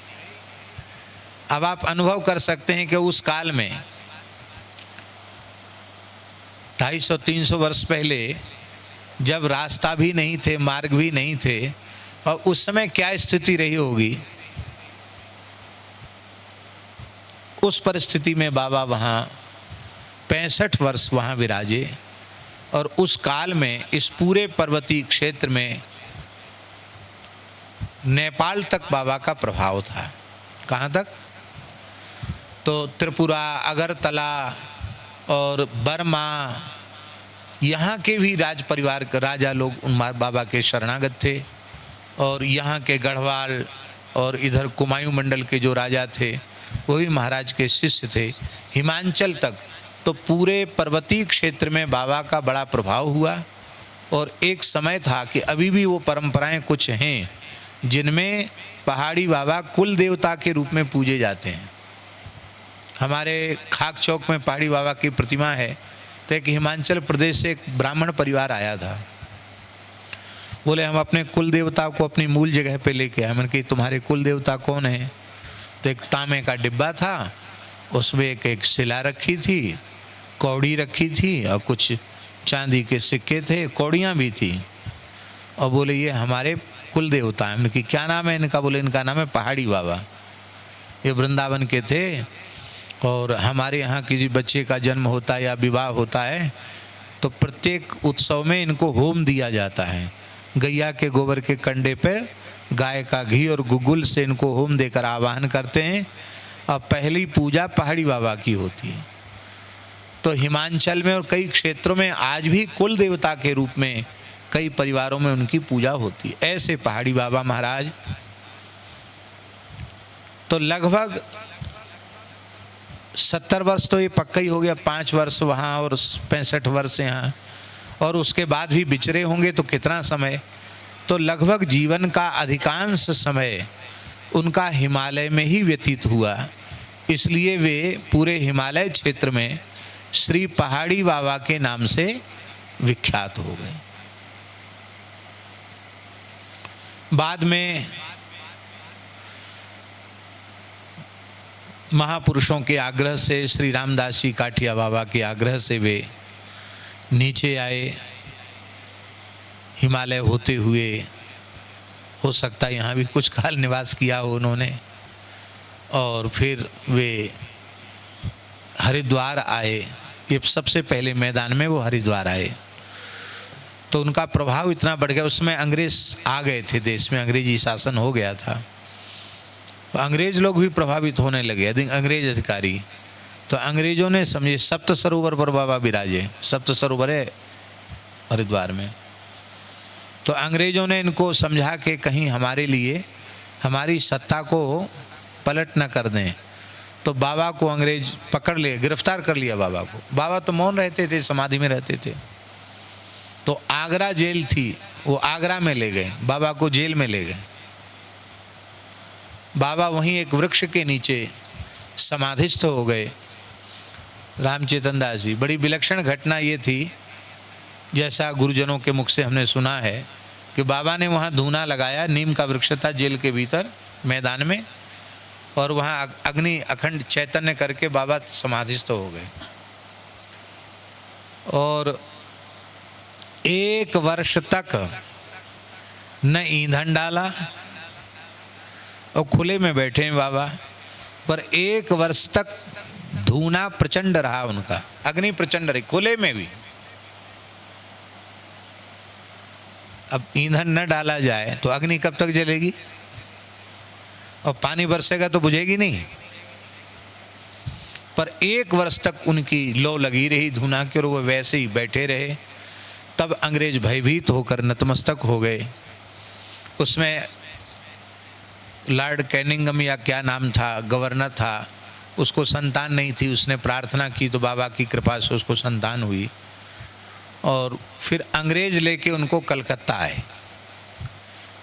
अब आप अनुभव कर सकते हैं कि उस काल में 250-300 वर्ष पहले, जब रास्ता भी नहीं थे, मार्ग भी नहीं थे, और उस समय क्या स्थिति रही होगी। उस परिस्थिति में बाबा वहाँ 65 वर्ष वहाँ विराजे। और उस काल में इस पूरे पर्वतीय क्षेत्र में नेपाल तक बाबा का प्रभाव था। कहाँ तक? तो त्रिपुरा, अगरतला और बर्मा, यहाँ के भी राज परिवार के राजा लोग उन बाबा के शरणागत थे। और यहाँ के गढ़वाल और इधर कुमायूं मंडल के जो राजा थे, वो भी महाराज के शिष्य थे। हिमांचल तक, तो पूरे पर्वतीय क्षेत्र में बाबा का बड़ा प्रभाव हुआ। और एक समय था कि अभी भी वो परंपराएं कुछ हैं, जिनमें पहाड़ी बाबा कुल देवता के रूप में पूजे जाते हैं। हमारे खाक चौक में पहाड़ी बाबा की प्रतिमा है। तो एक हिमाचल प्रदेश से एक ब्राह्मण परिवार आया था, बोले हम अपने कुल देवता को अपनी मूल जगह पे लेके आए। मैंने कहा तुम्हारे कुल देवता कौन है? तो एक तांबे का डिब्बा था, उसमें एक शिला रखी थी, कौड़ी रखी थी और कुछ चांदी के सिक्के थे, कौड़ियाँ भी थी। और बोले ये हमारे कुल देवता हैं। मैंने कहा क्या नाम है इनका? बोले इनका नाम है पहाड़ी बाबा। ये वृंदावन के थे और हमारे यहाँ किसी बच्चे का जन्म होता है या विवाह होता है तो प्रत्येक उत्सव में इनको होम दिया जाता है। गैया के गोबर के कंडे पर गाय का घी और गुगुल से इनको होम देकर आवाहन करते हैं और पहली पूजा पहाड़ी बाबा की होती है। तो हिमाचल में और कई क्षेत्रों में आज भी कुल देवता के रूप में कई परिवारों में उनकी पूजा होती है। ऐसे पहाड़ी बाबा महाराज तो लगभग 70 वर्ष तो ये पक्का ही हो गया, 5 वर्ष वहाँ और 65 वर्ष यहाँ, और उसके बाद भी बिचरे होंगे तो कितना समय। तो लगभग जीवन का अधिकांश समय उनका हिमालय में ही व्यतीत हुआ। इसलिए वे पूरे हिमालय क्षेत्र में श्री पहाड़ी बाबा के नाम से विख्यात हो गए। बाद में महापुरुषों के आग्रह से, श्री रामदास जी काठिया बाबा के आग्रह से वे नीचे आए, हिमालय होते हुए। हो सकता है यहाँ भी कुछ काल निवास किया हो उन्होंने, और फिर वे हरिद्वार आए। ये सबसे पहले मैदान में वो हरिद्वार आए। तो उनका प्रभाव इतना बढ़ गया, उसमें अंग्रेज आ गए थे देश में, अंग्रेजी शासन हो गया था। तो अंग्रेज लोग भी प्रभावित होने लगे, अंग्रेज अधिकारी। तो अंग्रेजों ने समझे सप्त सरोवर पर बाबा विराजे, सप्त सरोवर है हरिद्वार में। तो अंग्रेजों ने इनको समझा कि कहीं हमारे लिए हमारी सत्ता को पलट न कर दें। तो बाबा को अंग्रेज पकड़ लिए, गिरफ्तार कर लिया बाबा को। बाबा तो मौन रहते थे, समाधि में रहते थे। तो आगरा जेल थी, वो आगरा में ले गए, बाबा को जेल में ले गए। बाबा वहीं एक वृक्ष के नीचे समाधिस्थ हो गए, रामचेतन दास जी। बड़ी विलक्षण घटना ये थी, जैसा गुरुजनों के मुख से हमने सुना है कि बाबा ने वहाँ धूना लगाया, नीम का वृक्ष था जेल के भीतर मैदान में, और वहाँ अग्नि अखंड चैतन्य करके बाबा समाधिस्थ हो गए। और 1 वर्ष तक न ईंधन डाला, और खुले में बैठे हैं बाबा, पर 1 वर्ष तक धूना प्रचंड रहा उनका, अग्नि प्रचंड रही खुले में भी। अब ईंधन न डाला जाए तो अग्नि कब तक जलेगी, और पानी बरसेगा तो बुझेगी नहीं। पर 1 वर्ष तक उनकी लौ लगी रही धूना की, और वो वैसे ही बैठे रहे। तब अंग्रेज भयभीत होकर नतमस्तक हो गए। उसमें लॉर्ड कैनिंगम या क्या नाम था, गवर्नर था, उसको संतान नहीं थी। उसने प्रार्थना की तो बाबा की कृपा से उसको संतान हुई, और फिर अंग्रेज लेके उनको कलकत्ता आए,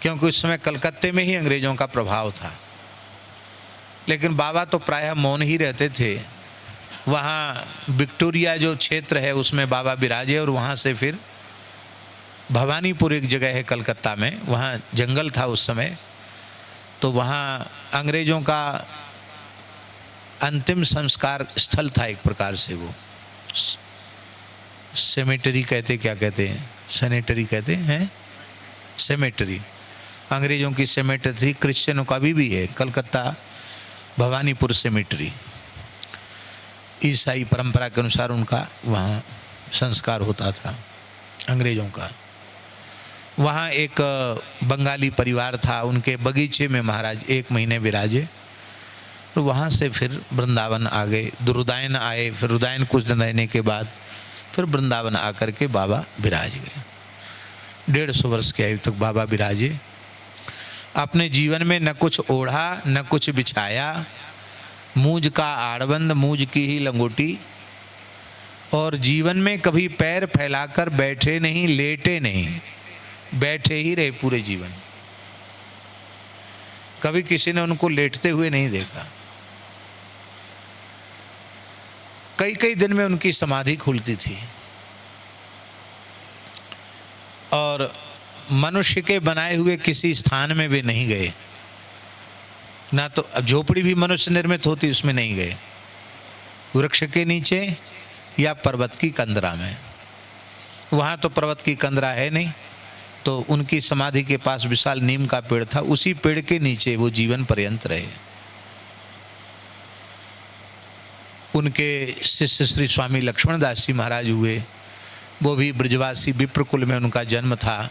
क्योंकि उस समय कलकत्ते में ही अंग्रेजों का प्रभाव था। लेकिन बाबा तो प्रायः मौन ही रहते थे। वहाँ विक्टोरिया जो क्षेत्र है उसमें बाबा विराजे, और वहाँ से फिर भवानीपुर एक जगह है कलकत्ता में, वहाँ जंगल था उस समय। तो वहाँ अंग्रेजों का अंतिम संस्कार स्थल था एक प्रकार से। वो सेमेटरी कहते, क्या कहते हैं, सैनिटरी कहते हैं, सेमेटरी। अंग्रेजों की सेमेटरी थी, क्रिश्चियनों का भी है कलकत्ता भवानीपुर सेमेटरी। ईसाई परंपरा के अनुसार उनका वहाँ संस्कार होता था अंग्रेजों का। वहाँ एक बंगाली परिवार था, उनके बगीचे में महाराज 1 महीने विराजे। तो वहाँ से फिर वृंदावन आ गए, रुदायन आए, फिर रुदायन कुछ दिन रहने के बाद फिर वृंदावन आकर के बाबा विराज गए। 150 वर्ष की आयु तक बाबा विराजे। अपने जीवन में न कुछ ओढ़ा न कुछ बिछाया, मूंज का आड़बंद मूंज की ही लंगोटी, और जीवन में कभी पैर फैलाकर बैठे नहीं, लेटे नहीं, बैठे ही रहे पूरे जीवन। कभी किसी ने उनको लेटते हुए नहीं देखा। कई कई दिन में उनकी समाधि खुलती थी। और मनुष्य के बनाए हुए किसी स्थान में भी नहीं गए, ना तो अब झोपड़ी भी मनुष्य निर्मित होती उसमें नहीं गए, वृक्ष के नीचे या पर्वत की कंदरा में। वहाँ तो पर्वत की कंदरा है नहीं, तो उनकी समाधि के पास विशाल नीम का पेड़ था, उसी पेड़ के नीचे वो जीवन पर्यंत रहे। उनके शिष्य श्री स्वामी लक्ष्मण दास जी महाराज हुए, वो भी ब्रजवासी विप्र कुल में उनका जन्म था।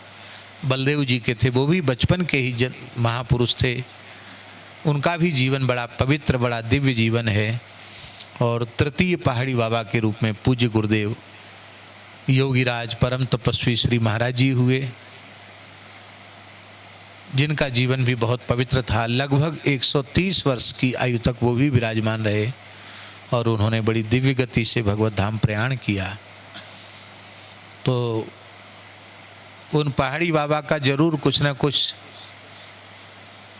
बलदेव जी के थे, वो भी बचपन के ही महापुरुष थे। उनका भी जीवन बड़ा पवित्र, बड़ा दिव्य जीवन है। और तृतीय पहाड़ी बाबा के रूप में पूज्य गुरुदेव योगीराज परम तपस्वी श्री महाराज जी हुए, जिनका जीवन भी बहुत पवित्र था। लगभग 130 वर्ष की आयु तक वो भी विराजमान रहे और उन्होंने बड़ी दिव्य गति से भगवत धाम प्रयाण किया। तो उन पहाड़ी बाबा का जरूर कुछ न कुछ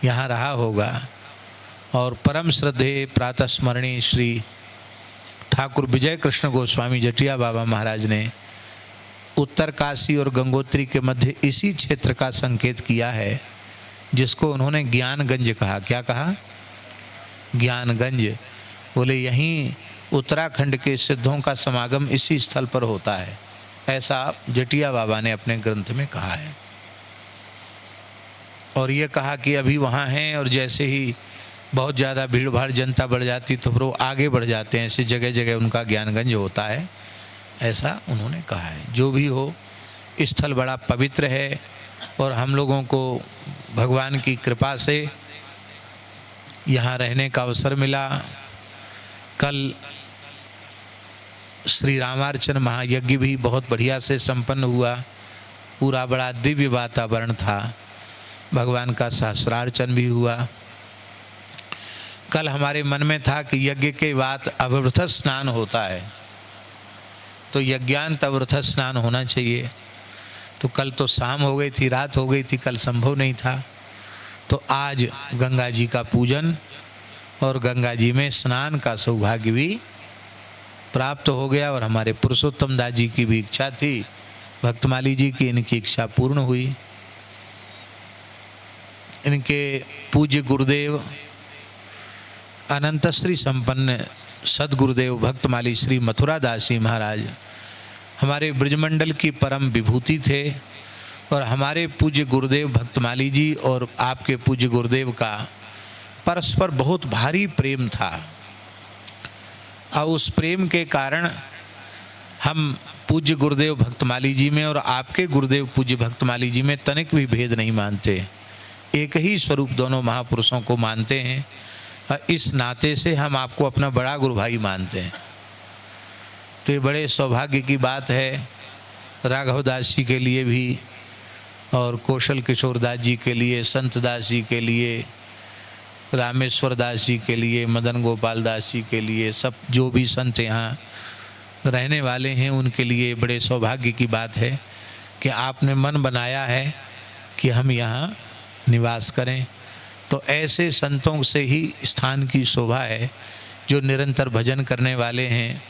यहाँ रहा होगा। और परम श्रद्धेय प्रातः स्मरणीय श्री ठाकुर विजय कृष्ण गोस्वामी जटिया बाबा महाराज ने उत्तर काशी और गंगोत्री के मध्य इसी क्षेत्र का संकेत किया है, जिसको उन्होंने ज्ञानगंज कहा। क्या कहा? ज्ञानगंज। बोले यहीं उत्तराखंड के सिद्धों का समागम इसी स्थल पर होता है, ऐसा जटिया बाबा ने अपने ग्रंथ में कहा है। और ये कहा कि अभी वहाँ हैं और जैसे ही बहुत ज़्यादा भीड़ भाड़ जनता बढ़ जाती तो फिर वो आगे बढ़ जाते हैं, ऐसी जगह जगह उनका ज्ञानगंज होता है, ऐसा उन्होंने कहा है। जो भी हो, स्थल बड़ा पवित्र है और हम लोगों को भगवान की कृपा से यहाँ रहने का अवसर मिला। कल श्री रामार्चन महायज्ञ भी बहुत बढ़िया से संपन्न हुआ, पूरा बड़ा दिव्य वातावरण था, भगवान का सहस्रार्चन भी हुआ। कल हमारे मन में था कि यज्ञ के बाद अवृथ स्नान होता है, तो यज्ञांत अवृथ स्नान होना चाहिए। तो कल तो शाम हो गई थी, रात हो गई थी, कल संभव नहीं था। तो आज गंगा जी का पूजन और गंगा जी में स्नान का सौभाग्य भी प्राप्त हो गया। और हमारे पुरुषोत्तम दास जी की भी इच्छा थी, भक्तमाली जी की, इनकी इच्छा पूर्ण हुई। इनके पूज्य गुरुदेव अनंत श्री संपन्न सदगुरुदेव भक्तमाली श्री मथुरा दास जी महाराज हमारे ब्रजमंडल की परम विभूति थे। और हमारे पूज्य गुरुदेव भक्तमाली जी और आपके पूज्य गुरुदेव का परस्पर बहुत भारी प्रेम था। और उस प्रेम के कारण हम पूज्य गुरुदेव भक्तमाली जी में और आपके गुरुदेव पूज्य भक्तमाली जी में तनिक भी भेद नहीं मानते, एक ही स्वरूप दोनों महापुरुषों को मानते हैं। इस नाते से हम आपको अपना बड़ा गुरु भाई मानते हैं। तो ये बड़े सौभाग्य की बात है राघव दास जी के लिए भी, और कौशल किशोर दास जी के लिए, संत दास जी के लिए, रामेश्वर दास जी के लिए, मदन गोपाल दास जी के लिए, सब जो भी संत यहाँ रहने वाले हैं उनके लिए बड़े सौभाग्य की बात है कि आपने मन बनाया है कि हम यहाँ निवास करें। तो ऐसे संतों से ही स्थान की शोभा है जो निरंतर भजन करने वाले हैं।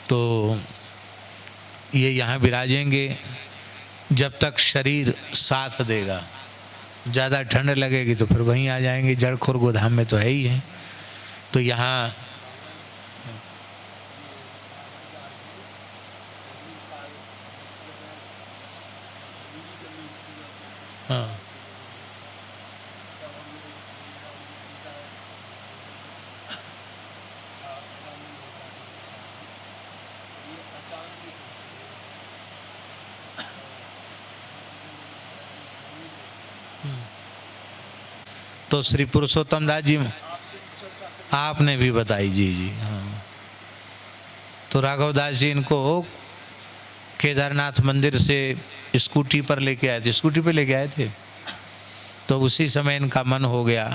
तो ये यहाँ विराजेंगे जब तक शरीर साथ देगा। ज़्यादा ठंड लगेगी तो फिर वहीं आ जाएंगे, जड़खोर गोधाम में तो है ही है। तो यहाँ हाँ तो श्री पुरुषोत्तम दास जी आपने भी बताई। जी जी हाँ। तो राघव दास जी इनको केदारनाथ मंदिर से स्कूटी पर लेके आए थे, स्कूटी पे लेके आए थे। तो उसी समय इनका मन हो गया।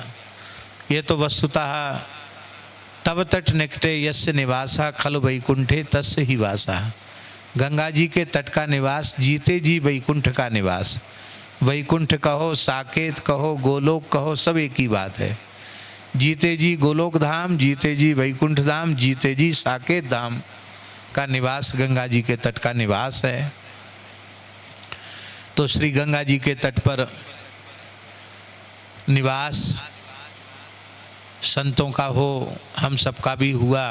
ये तो वस्तुतः तब तट निकटे यस्य निवासा खल वैकुंठे तस्य ही वासा। गंगा जी के तट का निवास, जीते जी वैकुंठ का निवास। वैकुंठ कहो, साकेत कहो, गोलोक कहो, सब एक ही बात है। जीते जी गोलोक धाम, जीते जी वैकुंठ धाम, जीते जी साकेत धाम का निवास गंगा जी के तट का निवास है। तो श्री गंगा जी के तट पर निवास संतों का हो, हम सबका भी हुआ।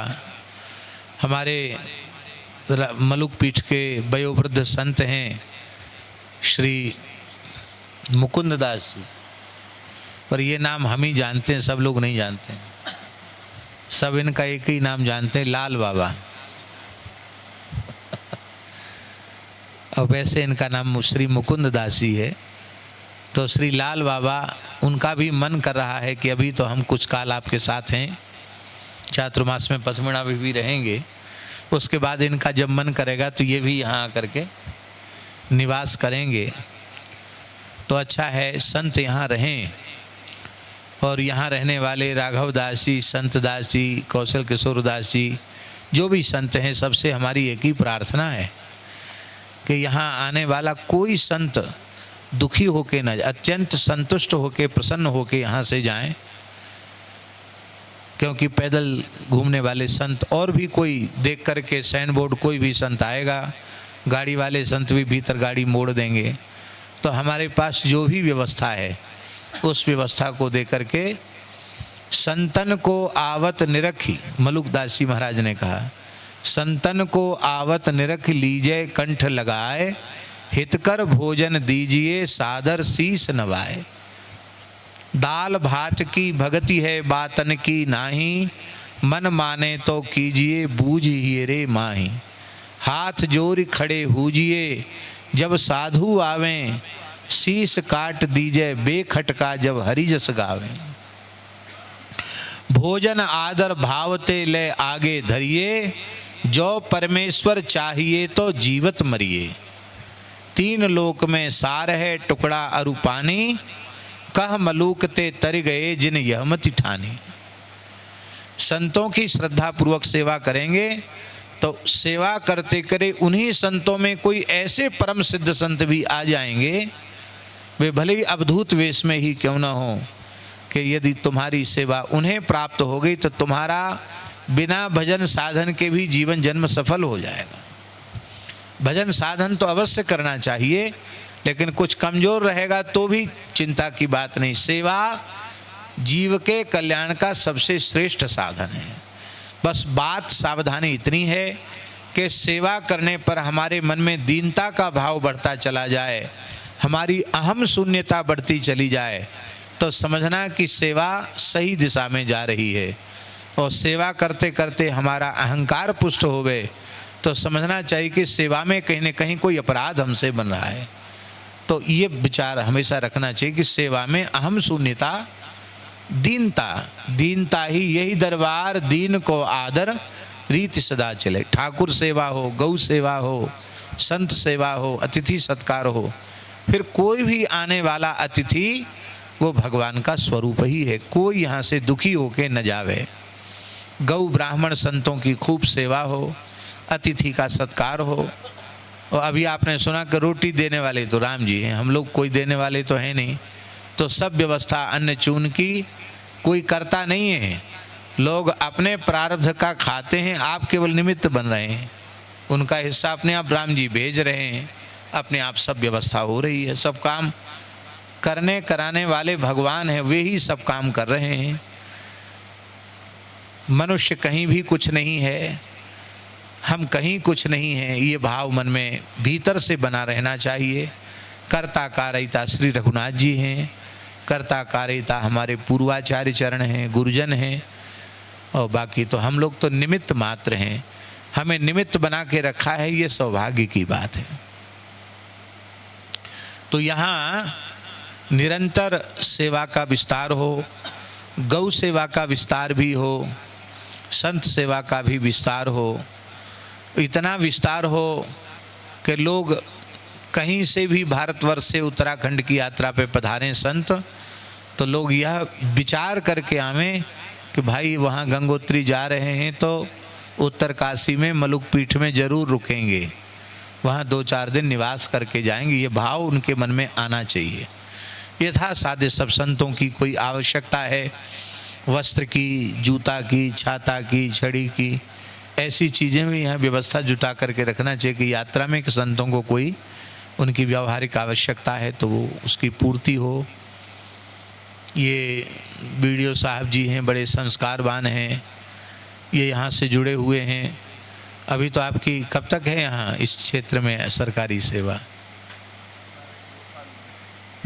हमारे मलुक पीठ के वयोवृद्ध संत हैं श्री मुकुंद दास जी, पर ये नाम हम ही जानते हैं, सब लोग नहीं जानते हैं। सब इनका एक ही नाम जानते हैं, लाल बाबा। और वैसे इनका नाम श्री मुकुंद दास जी है। तो श्री लाल बाबा, उनका भी मन कर रहा है कि अभी तो हम कुछ काल आपके साथ हैं, चातुर्मास में पथमेड़ा में भी रहेंगे, उसके बाद इनका जब मन करेगा तो ये भी यहाँ आकर के निवास करेंगे। तो अच्छा है संत यहाँ रहें। और यहाँ रहने वाले राघव दास जी, संत दास जी, कौशल किशोर दास जी, जो भी संत हैं, सबसे हमारी एक ही प्रार्थना है कि यहाँ आने वाला कोई संत दुखी होके न, अत्यंत संतुष्ट होके, प्रसन्न होके यहाँ से जाएं। क्योंकि पैदल घूमने वाले संत और भी कोई देख करके साइन बोर्ड, कोई भी संत आएगा, गाड़ी वाले संत भी भीतर गाड़ी मोड़ देंगे। तो हमारे पास जो भी व्यवस्था है उस व्यवस्था को दे करके संतन को आवत निरखी, मलुकदास जी महाराज ने कहा, संतन को आवत निरख लीजिए कंठ लगाए, हितकर भोजन दीजिए सादर शीस नवाए। दाल भात की भगति है बातन की नाही, मन माने तो कीजिए बूझिए रे माही। हाथ जोड़ खड़े हुजिए जब साधु आवें, शीस काट दीजिए बेखटका जब हरि जस गावें। भोजन आदर भावते ले आगे धरिए, जो परमेश्वर चाहिए तो जीवत मरिए। तीन लोक में सार है टुकड़ा अरु पानी, कह मलूक ते तर गए जिन यहमति ठानी। संतों की श्रद्धा पूर्वक सेवा करेंगे तो सेवा करते करे उन्हीं संतों में कोई ऐसे परम सिद्ध संत भी आ जाएंगे, वे भले ही अवधूत वेश में ही क्यों न हो, कि यदि तुम्हारी सेवा उन्हें प्राप्त हो गई तो तुम्हारा बिना भजन साधन के भी जीवन जन्म सफल हो जाएगा। भजन साधन तो अवश्य करना चाहिए, लेकिन कुछ कमजोर रहेगा तो भी चिंता की बात नहीं। सेवा जीव के कल्याण का सबसे श्रेष्ठ साधन है। बस बात सावधानी इतनी है कि सेवा करने पर हमारे मन में दीनता का भाव बढ़ता चला जाए, हमारी अहम शून्यता बढ़ती चली जाए, तो समझना कि सेवा सही दिशा में जा रही है। और सेवा करते करते हमारा अहंकार पुष्ट होवे तो समझना चाहिए कि सेवा में कहीं न कहीं कोई अपराध हमसे बन रहा है। तो ये विचार हमेशा रखना चाहिए कि सेवा में अहम शून्यता, दीनता, दीनता ही यही दरबार, दीन को आदर रीति सदा चले। ठाकुर सेवा हो, गौ सेवा हो, संत सेवा हो, अतिथि सत्कार हो, फिर कोई भी आने वाला अतिथि वो भगवान का स्वरूप ही है। कोई यहाँ से दुखी होके न जावे। गौ ब्राह्मण संतों की खूब सेवा हो, अतिथि का सत्कार हो। और अभी आपने सुना कि रोटी देने वाले तो राम जी हैं, हम लोग कोई देने वाले तो हैं नहीं। तो सब व्यवस्था अन्न चून की कोई करता नहीं है, लोग अपने प्रारब्ध का खाते हैं, आप केवल निमित्त बन रहे हैं। उनका हिस्सा अपने आप राम जी भेज रहे हैं, अपने आप सब व्यवस्था हो रही है। सब काम करने कराने वाले भगवान हैं, वे ही सब काम कर रहे हैं। मनुष्य कहीं भी कुछ नहीं है, हम कहीं कुछ नहीं हैं, ये भाव मन में भीतर से बना रहना चाहिए। कर्ता कारयिता श्री रघुनाथ जी हैं, कर्ता कारयिता हमारे पूर्वाचार्य चरण हैं, गुरुजन हैं, और बाकी तो हम लोग तो निमित्त मात्र हैं। हमें निमित्त बना के रखा है, ये सौभाग्य की बात है। तो यहाँ निरंतर सेवा का विस्तार हो, गौ सेवा का विस्तार भी हो, संत सेवा का भी विस्तार हो। इतना विस्तार हो कि लोग कहीं से भी भारतवर्ष से उत्तराखंड की यात्रा पे पधारें संत, तो लोग यह विचार करके आवें कि भाई वहाँ गंगोत्री जा रहे हैं तो उत्तरकाशी में मलुक पीठ में जरूर रुकेंगे। वहाँ 2-4 दिन निवास करके जाएंगे, ये भाव उनके मन में आना चाहिए। यथा साध्य सब संतों की कोई आवश्यकता है वस्त्र की, जूता की, छाता की, छड़ी की, ऐसी चीज़ें भी यहाँ व्यवस्था जुटा करके रखना चाहिए कि यात्रा में कि संतों को कोई उनकी व्यावहारिक आवश्यकता है तो वो उसकी पूर्ति हो। ये बीडीओ साहब जी हैं, बड़े संस्कारवान हैं, ये यहाँ से जुड़े हुए हैं। अभी तो आपकी कब तक है यहाँ इस क्षेत्र में सरकारी सेवा?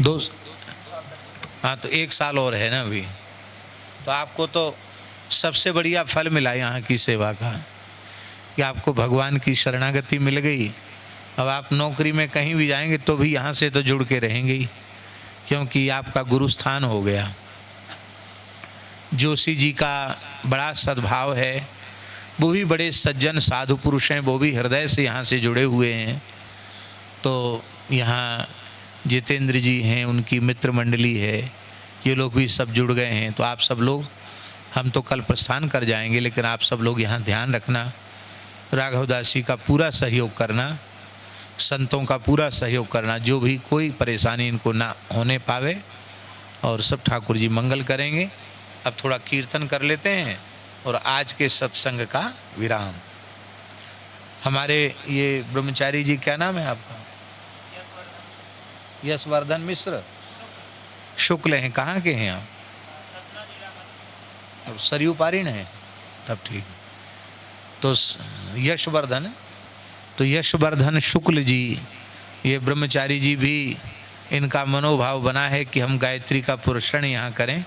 2 हाँ, तो 1 साल और है ना अभी, तो आपको तो सबसे बढ़िया फल मिला यहाँ की सेवा का कि आपको भगवान की शरणागति मिल गई। अब आप नौकरी में कहीं भी जाएंगे तो भी यहाँ से तो जुड़ के रहेंगे ही, क्योंकि आपका गुरु स्थान हो गया। जोशी जी का बड़ा सद्भाव है, वो भी बड़े सज्जन साधु पुरुष हैं, वो भी हृदय से यहाँ से जुड़े हुए हैं। तो यहाँ जितेंद्र जी हैं, उनकी मित्र मंडली है, ये लोग भी सब जुड़ गए हैं। तो आप सब लोग, हम तो कल प्रस्थान कर जाएंगे, लेकिन आप सब लोग यहाँ ध्यान रखना, राघवदास जी का पूरा सहयोग करना, संतों का पूरा सहयोग करना, जो भी कोई परेशानी इनको ना होने पावे, और सब ठाकुर जी मंगल करेंगे। अब थोड़ा कीर्तन कर लेते हैं और आज के सत्संग का विराम। हमारे ये ब्रह्मचारी जी, क्या नाम है आपका? यशवर्धन मिश्र शुक्ल हैं। कहाँ के हैं आप? सरयू पारीण है, तब ठीक। तो यशवर्धन, तो यशवर्धन शुक्ल जी, ये ब्रह्मचारी जी भी, इनका मनोभाव बना है कि हम गायत्री का पुरस्कार यहाँ करें।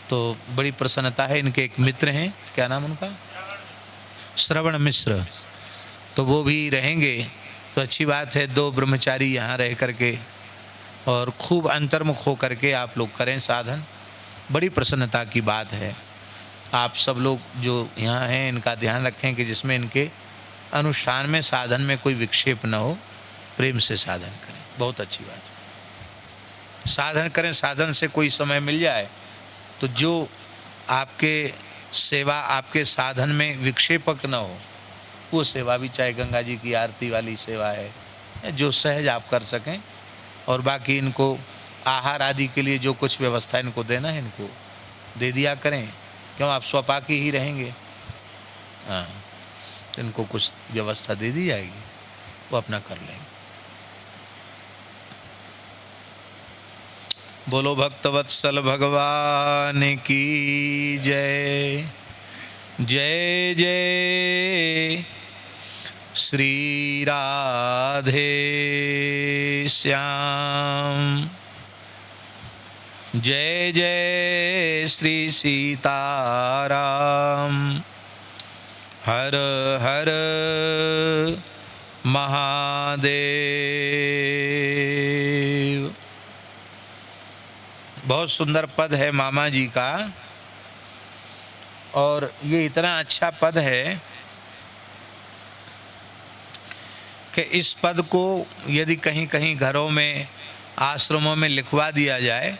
तो बड़ी प्रसन्नता है। इनके एक मित्र हैं, क्या नाम उनका? श्रवण मिश्र, तो वो भी रहेंगे। तो अच्छी बात है, 2 ब्रह्मचारी यहाँ रह करके और खूब अंतर्मुख हो करके आप लोग करें साधन, बड़ी प्रसन्नता की बात है। आप सब लोग जो यहाँ हैं इनका ध्यान रखें कि जिसमें इनके अनुष्ठान में साधन में कोई विक्षेप न हो, प्रेम से साधन करें, बहुत अच्छी बात है। साधन करें, साधन से कोई समय मिल जाए तो जो आपके सेवा, आपके साधन में विक्षेपक न हो, वो सेवा भी, चाहे गंगा जी की आरती वाली सेवा है, जो सहज आप कर सकें। और बाकी इनको आहार आदि के लिए जो कुछ व्यवस्था इनको देना है, इनको दे दिया करें, क्यों आप स्वपाकी ही रहेंगे। हाँ, इनको कुछ व्यवस्था दे दी जाएगी, वो अपना कर लेंगे। बोलो भक्तवत्सल भगवान की जय। जय जय श्री राधे श्याम, जय जय श्री सीताराम, हर हर महादेव। बहुत सुंदर पद है मामा जी का, और ये इतना अच्छा पद है कि इस पद को यदि कहीं कहीं घरों में, आश्रमों में लिखवा दिया जाए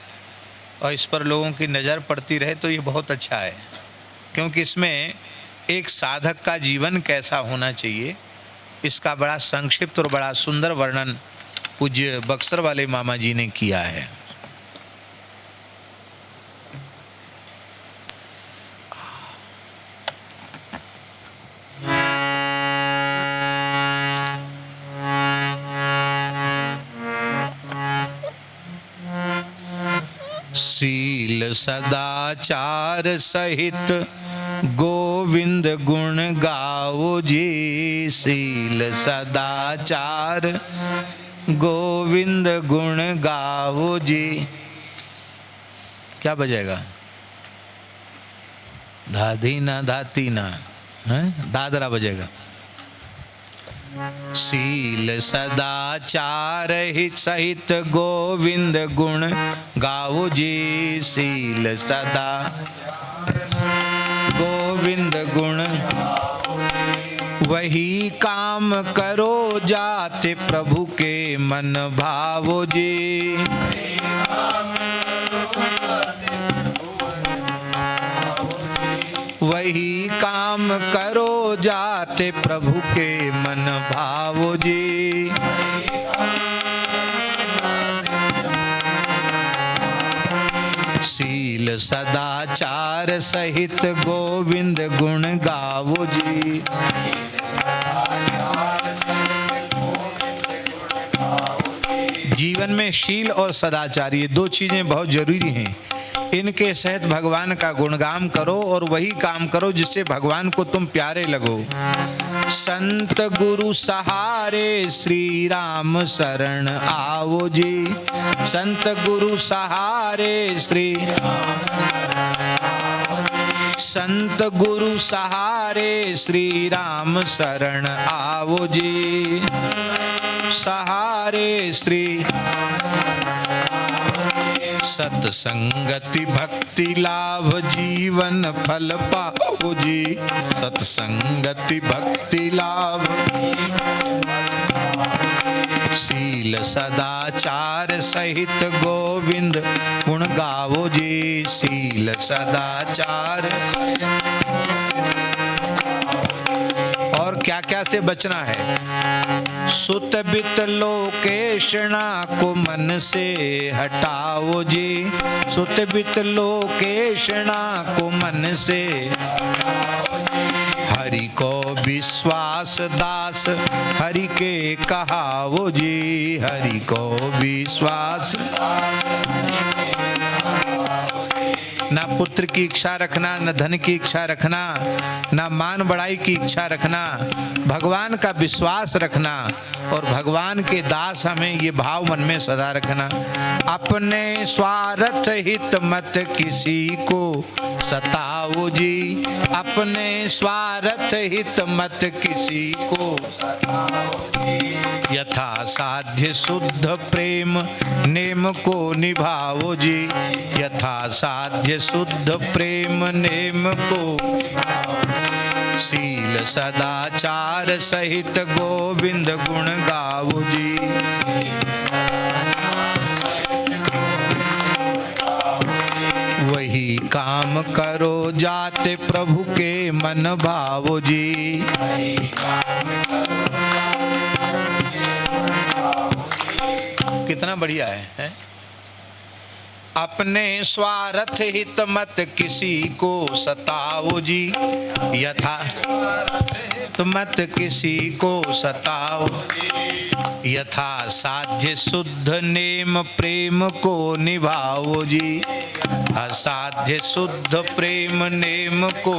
और इस पर लोगों की नज़र पड़ती रहे तो ये बहुत अच्छा है, क्योंकि इसमें एक साधक का जीवन कैसा होना चाहिए, इसका बड़ा संक्षिप्त और बड़ा सुंदर वर्णन पूज्य बक्सर वाले मामा जी ने किया है। शील सदाचार सहित गोविंद गुण गाओ जी, शील सदाचार गोविंद गुण गाओ जी। क्या बजेगा? धाधीना धातीना, दादरा बजेगा। शील सदाचार हित सहित गोविंद गुण गाओ जी, शील सदा गोविंद गुण वही काम करो जाते प्रभु के मन भावो जी। वही काम करो जाते प्रभु के मन भावो जी। शील सदाचार सहित गोविंद गुण गावो जी। जीवन में शील और सदाचार ये दो चीजें बहुत जरूरी हैं। इनके सहित भगवान का गुणगान करो और वही काम करो जिससे भगवान को तुम प्यारे लगो। संत गुरु सहारे श्री राम शरण आओ जी। संत गुरु सहारे संत गुरु सहारे श्री राम शरण आओ जी। सहारे श्री सत्संगति भक्ति लाभ जीवन फल पाओ जी। सत्संगति भक्ति लाभ शील सदाचार सहित गोविंद गुण गावो जी। शील सदाचार और क्या क्या से बचना है। सुत बित लोकेशणा को मन से हटाओ जी। सुत बित लोकेशणा को मन से हरि को विश्वास दास हरि के कहावो जी। हरि को विश्वास ना पुत्र की इच्छा रखना, न धन की इच्छा रखना, ना मान बढ़ाई की इच्छा रखना, भगवान का विश्वास रखना और भगवान के दास हमें ये भाव मन में सदा रखना। अपने स्वार्थ हित मत किसी को सताओ जी। अपने स्वार्थ हित मत किसी को यथा साध्य शुद्ध प्रेम नेम को निभाओ जी। यथा साध्य शुद्ध प्रेम नेम को शील सदाचार सहित गोविंद गुण गाओ जी। वही काम करो जाते प्रभु के मन भावो जी। कितना बढ़िया है? अपने स्वार्थ हित मत किसी को सताओ जी। यथा तो मत किसी को सताओ। यथा साध्य शुद्ध नेम प्रेम को निभाओ जी। असाध्य शुद्ध प्रेम नेम को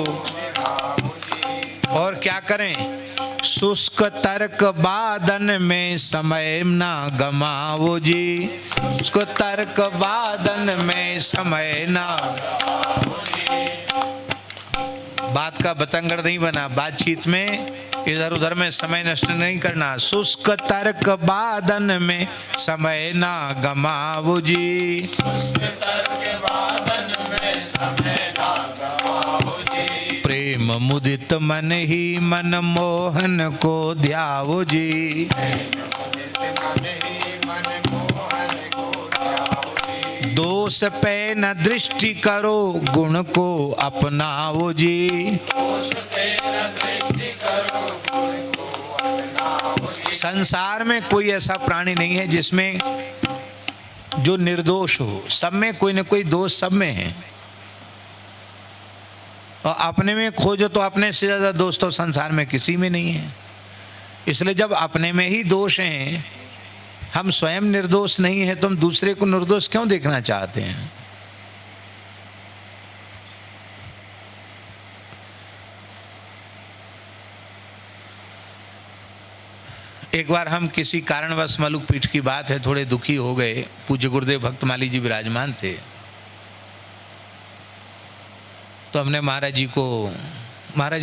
और क्या करें। शुष्क तर्क वादन में समय ना गमाओ जी। शुष्क तर्क वादन में समय ना। बात का बतंगड़ नहीं बना, बातचीत में इधर उधर में समय नष्ट नहीं करना। शुष्क तर्क वादन में समय ना गमाओ जी। प्रेम मुदित मन ही मन मोहन को ध्याओ जी। दोष पे न दृष्टि करो गुण को अपनाओ जी। संसार में कोई ऐसा प्राणी नहीं है जिसमें जो निर्दोष हो। सब में कोई न कोई दोष सब में है। और अपने में खोजो तो अपने से ज्यादा दोष तो संसार में किसी में नहीं है। इसलिए जब अपने में ही दोष हैं, हम स्वयं निर्दोष नहीं है, तो हम दूसरे को निर्दोष क्यों देखना चाहते हैं? एक बार हम किसी कारणवश मलुक पीठ की बात है, थोड़े दुखी हो गए। पूज्य गुरुदेव भक्तमाली जी विराजमान थे, तो हमने महाराज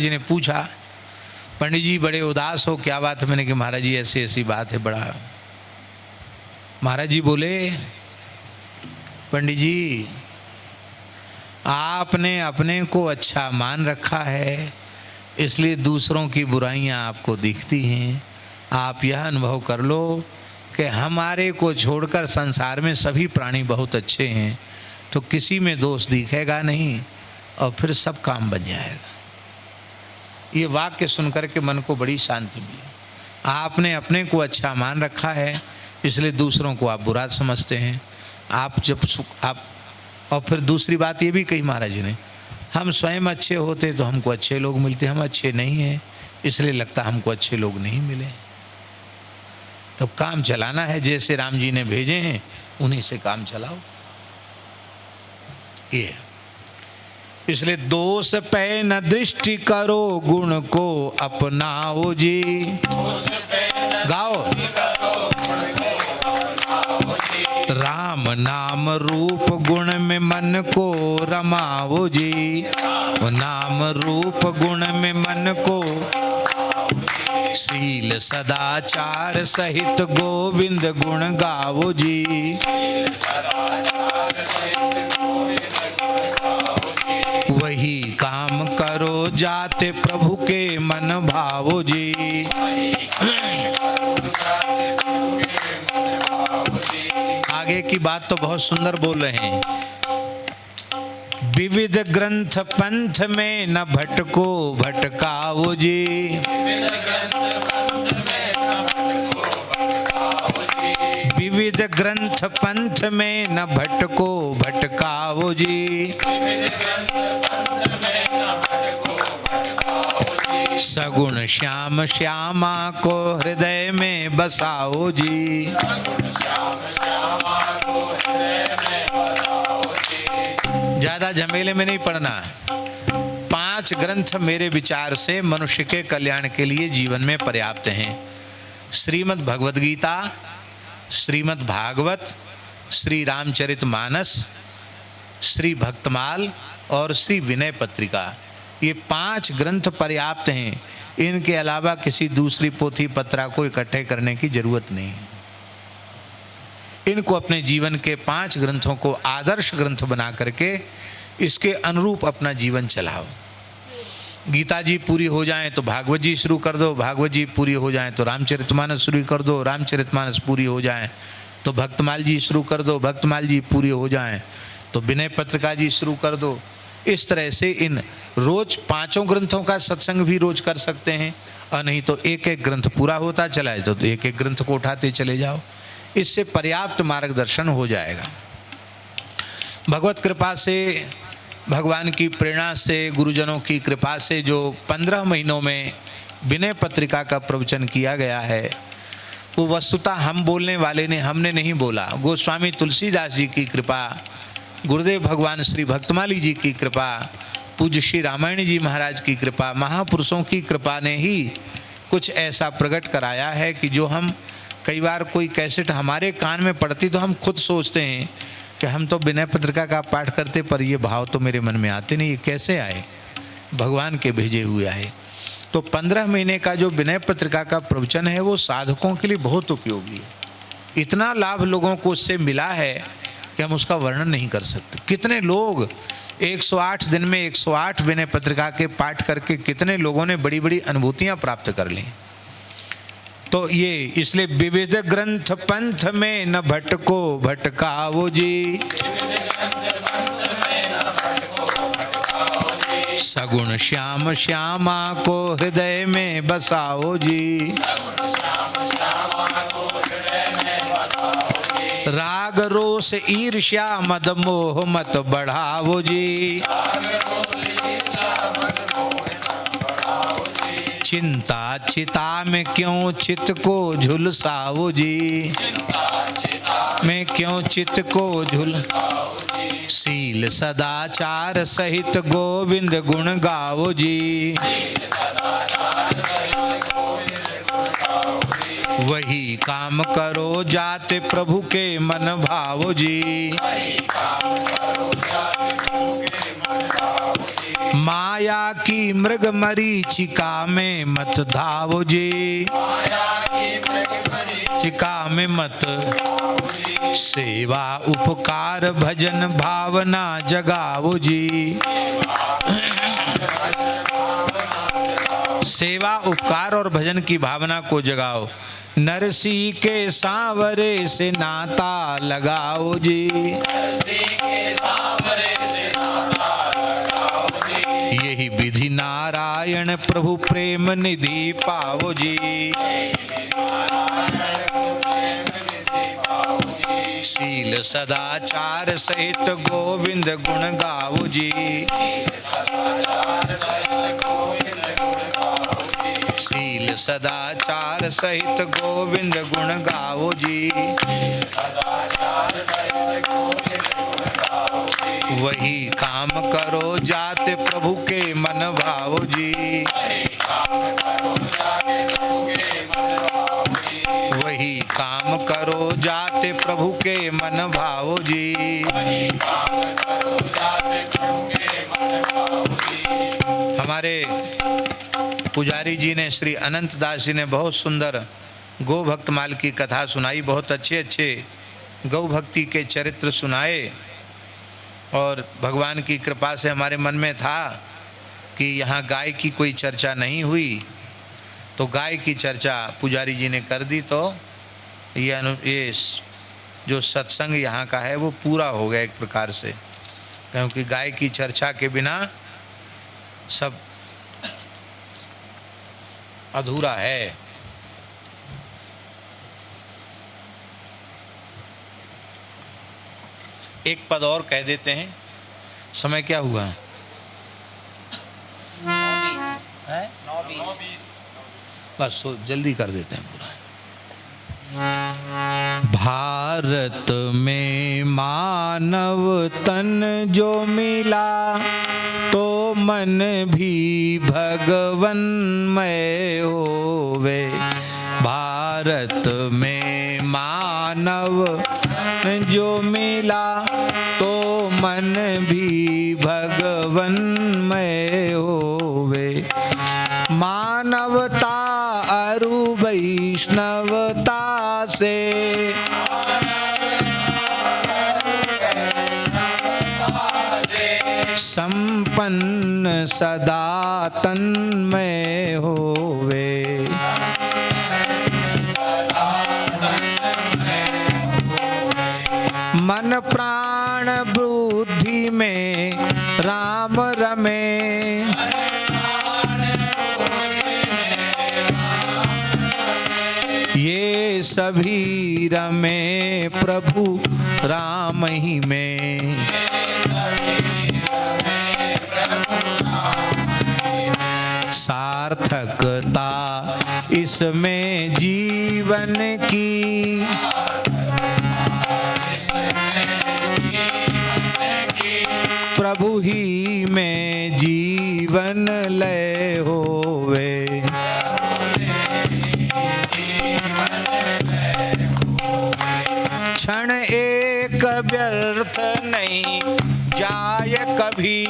जी ने पूछा, पंडित जी बड़े उदास हो, क्या बात है? मैंने कहा महाराज जी ऐसी ऐसी बात है बड़ा। महाराज जी बोले, पंडित जी आपने अपने को अच्छा मान रखा है, इसलिए दूसरों की बुराइयां आपको दिखती हैं। आप यह अनुभव कर लो कि हमारे को छोड़कर संसार में सभी प्राणी बहुत अच्छे हैं, तो किसी में दोष दिखेगा नहीं और फिर सब काम बन जाएगा। ये वाक्य सुनकर के मन को बड़ी शांति मिली। आपने अपने को अच्छा मान रखा है, इसलिए दूसरों को आप बुरा समझते हैं। आप और फिर दूसरी बात ये भी कही महाराज जी ने, हम स्वयं अच्छे होते तो हमको अच्छे लोग मिलते, हम अच्छे नहीं हैं इसलिए लगता हमको अच्छे लोग नहीं मिले। तो काम चलाना है, जैसे राम जी ने भेजे हैं उन्हीं से काम चलाओ। ये इसलिए दोष पे न दृष्टि करो, गुण को अपनाओ जी। गाओ। राम नाम रूप गुण में मन को रमाओ जी। नाम रूप गुण में मन को, शील सदाचार सहित गोविंद गुण गाओ जी। वही काम करो जाते प्रभु के मन भावो जी। आगे की बात तो बहुत सुंदर बोल रहे हैं। विविध ग्रंथ पंथ में न भटको भटकाओ जी। विविध ग्रंथ पंथ में न भटको भटकाओ जी। सगुण श्याम श्यामा को हृदय में बसाओ जी। ज्यादा झमेले में नहीं पड़ना। 5 ग्रंथ मेरे विचार से मनुष्य के कल्याण के लिए जीवन में पर्याप्त हैं। श्रीमद् भगवद गीता, श्रीमद् भागवत, श्री रामचरितमानस, श्री भक्तमाल और श्री विनय पत्रिका, ये 5 ग्रंथ पर्याप्त हैं। इनके अलावा किसी दूसरी पोथी पत्रा को इकट्ठे करने की जरूरत नहीं। इनको अपने जीवन के 5 ग्रंथों को आदर्श ग्रंथ बना करके इसके अनुरूप अपना जीवन चलाओ। गीता जी पूरी हो जाएं तो भागवत जी शुरू कर दो, भागवत जी पूरी हो जाएं तो रामचरितमानस शुरू कर दो, रामचरितमानस पूरी हो जाएं तो भक्तमाल जी शुरू कर दो, भक्तमाल जी पूरी हो जाएं तो विनय पत्रिका जी शुरू कर दो। इस तरह से इन रोज 5 ग्रंथों का सत्संग भी रोज कर सकते हैं, और नहीं तो एक एक ग्रंथ पूरा होता चला है तो एक एक ग्रंथ को उठाते चले जाओ। इससे पर्याप्त मार्गदर्शन हो जाएगा। भगवत कृपा से, भगवान की प्रेरणा से, गुरुजनों की कृपा से जो 15 महीनों में विनय पत्रिका का प्रवचन किया गया है, वो वस्तुतः हम बोलने वाले ने, हमने नहीं बोला। गोस्वामी तुलसीदास जी की कृपा, गुरुदेव भगवान श्री भक्तमाली जी की कृपा, पूज्य श्री रामायण जी महाराज की कृपा, महापुरुषों की कृपा ने ही कुछ ऐसा प्रकट कराया है कि जो हम कई बार कोई कैसेट हमारे कान में पड़ती तो हम खुद सोचते हैं कि हम तो विनय पत्रिका का पाठ करते पर ये भाव तो मेरे मन में आते नहीं, ये कैसे आए, भगवान के भेजे हुए आए। तो 15 महीने का जो विनय पत्रिका का प्रवचन है वो साधकों के लिए बहुत उपयोगी है। इतना लाभ लोगों को उससे मिला है कि हम उसका वर्णन नहीं कर सकते। कितने लोग 108 दिन में 108 विनय पत्रिका के पाठ करके कितने लोगों ने बड़ी बड़ी अनुभूतियां प्राप्त कर ली। तो ये इसलिए विविध ग्रंथ पंथ में न भटको भटकाओ जी। सगुण श्याम श्यामा को हृदय में बसाओ जी। राग रोष ईर्ष्या मद मोह मत बढ़ाओ जी। चिंता चिता में क्यों चित्त को झुलसाओ जी। में क्यों चित्त को झुल, शील सदाचार सहित गोविंद गुण गाओ जी। वही काम करो जाते प्रभु के मन भावो जी। माया की मृग मरीचिका में मत धावो जी। चिका में मत, सेवा उपकार भजन भावना जगाओ जी। सेवा उपकार और भजन की भावना को जगाओ। नरसी के सांवरे से नाता लगाओ जी। यही विधि नारायण मान प्रभु प्रेम निधि पावो जी। शील सदाचार सहित गोविंद गुण गावो जी। शील सदाचार सहित गोविंद गुण गावो जी। वही काम करो जाते प्रभु के मन भावो जी। वही काम करो जाते प्रभु के मन भावो जी। हमारे पुजारी जी ने, श्री अनंत दास जी ने बहुत सुंदर गौ भक्तमाल की कथा सुनाई। बहुत अच्छे अच्छे गौ भक्ति के चरित्र सुनाए और भगवान की कृपा से हमारे मन में था कि यहाँ गाय की कोई चर्चा नहीं हुई, तो गाय की चर्चा पुजारी जी ने कर दी। तो ये जो सत्संग यहाँ का है वो पूरा हो गया एक प्रकार से, क्योंकि गाय की चर्चा के बिना सब अधूरा है। एक पद और कह देते हैं। समय क्या हुआ? 9:20 बस जल्दी कर देते हैं पूरा। भारत में मानव तन जो मिला, तो मन भी भगवन्मय होवे। भारत में मानव जो मिला, तो मन भी भगवन्मय होवे। मानवता अरु वैष्णवता से, संपन्न सदा तन्मय होवे। मन प्राण बुद्धि में राम रमे। ये सभी रमे प्रभु राम ही में। सार्थकता इसमें जीवन की, प्रभु ही में जीवन लय होवे। क्षण एक व्यर्थ नहीं जाय कभी।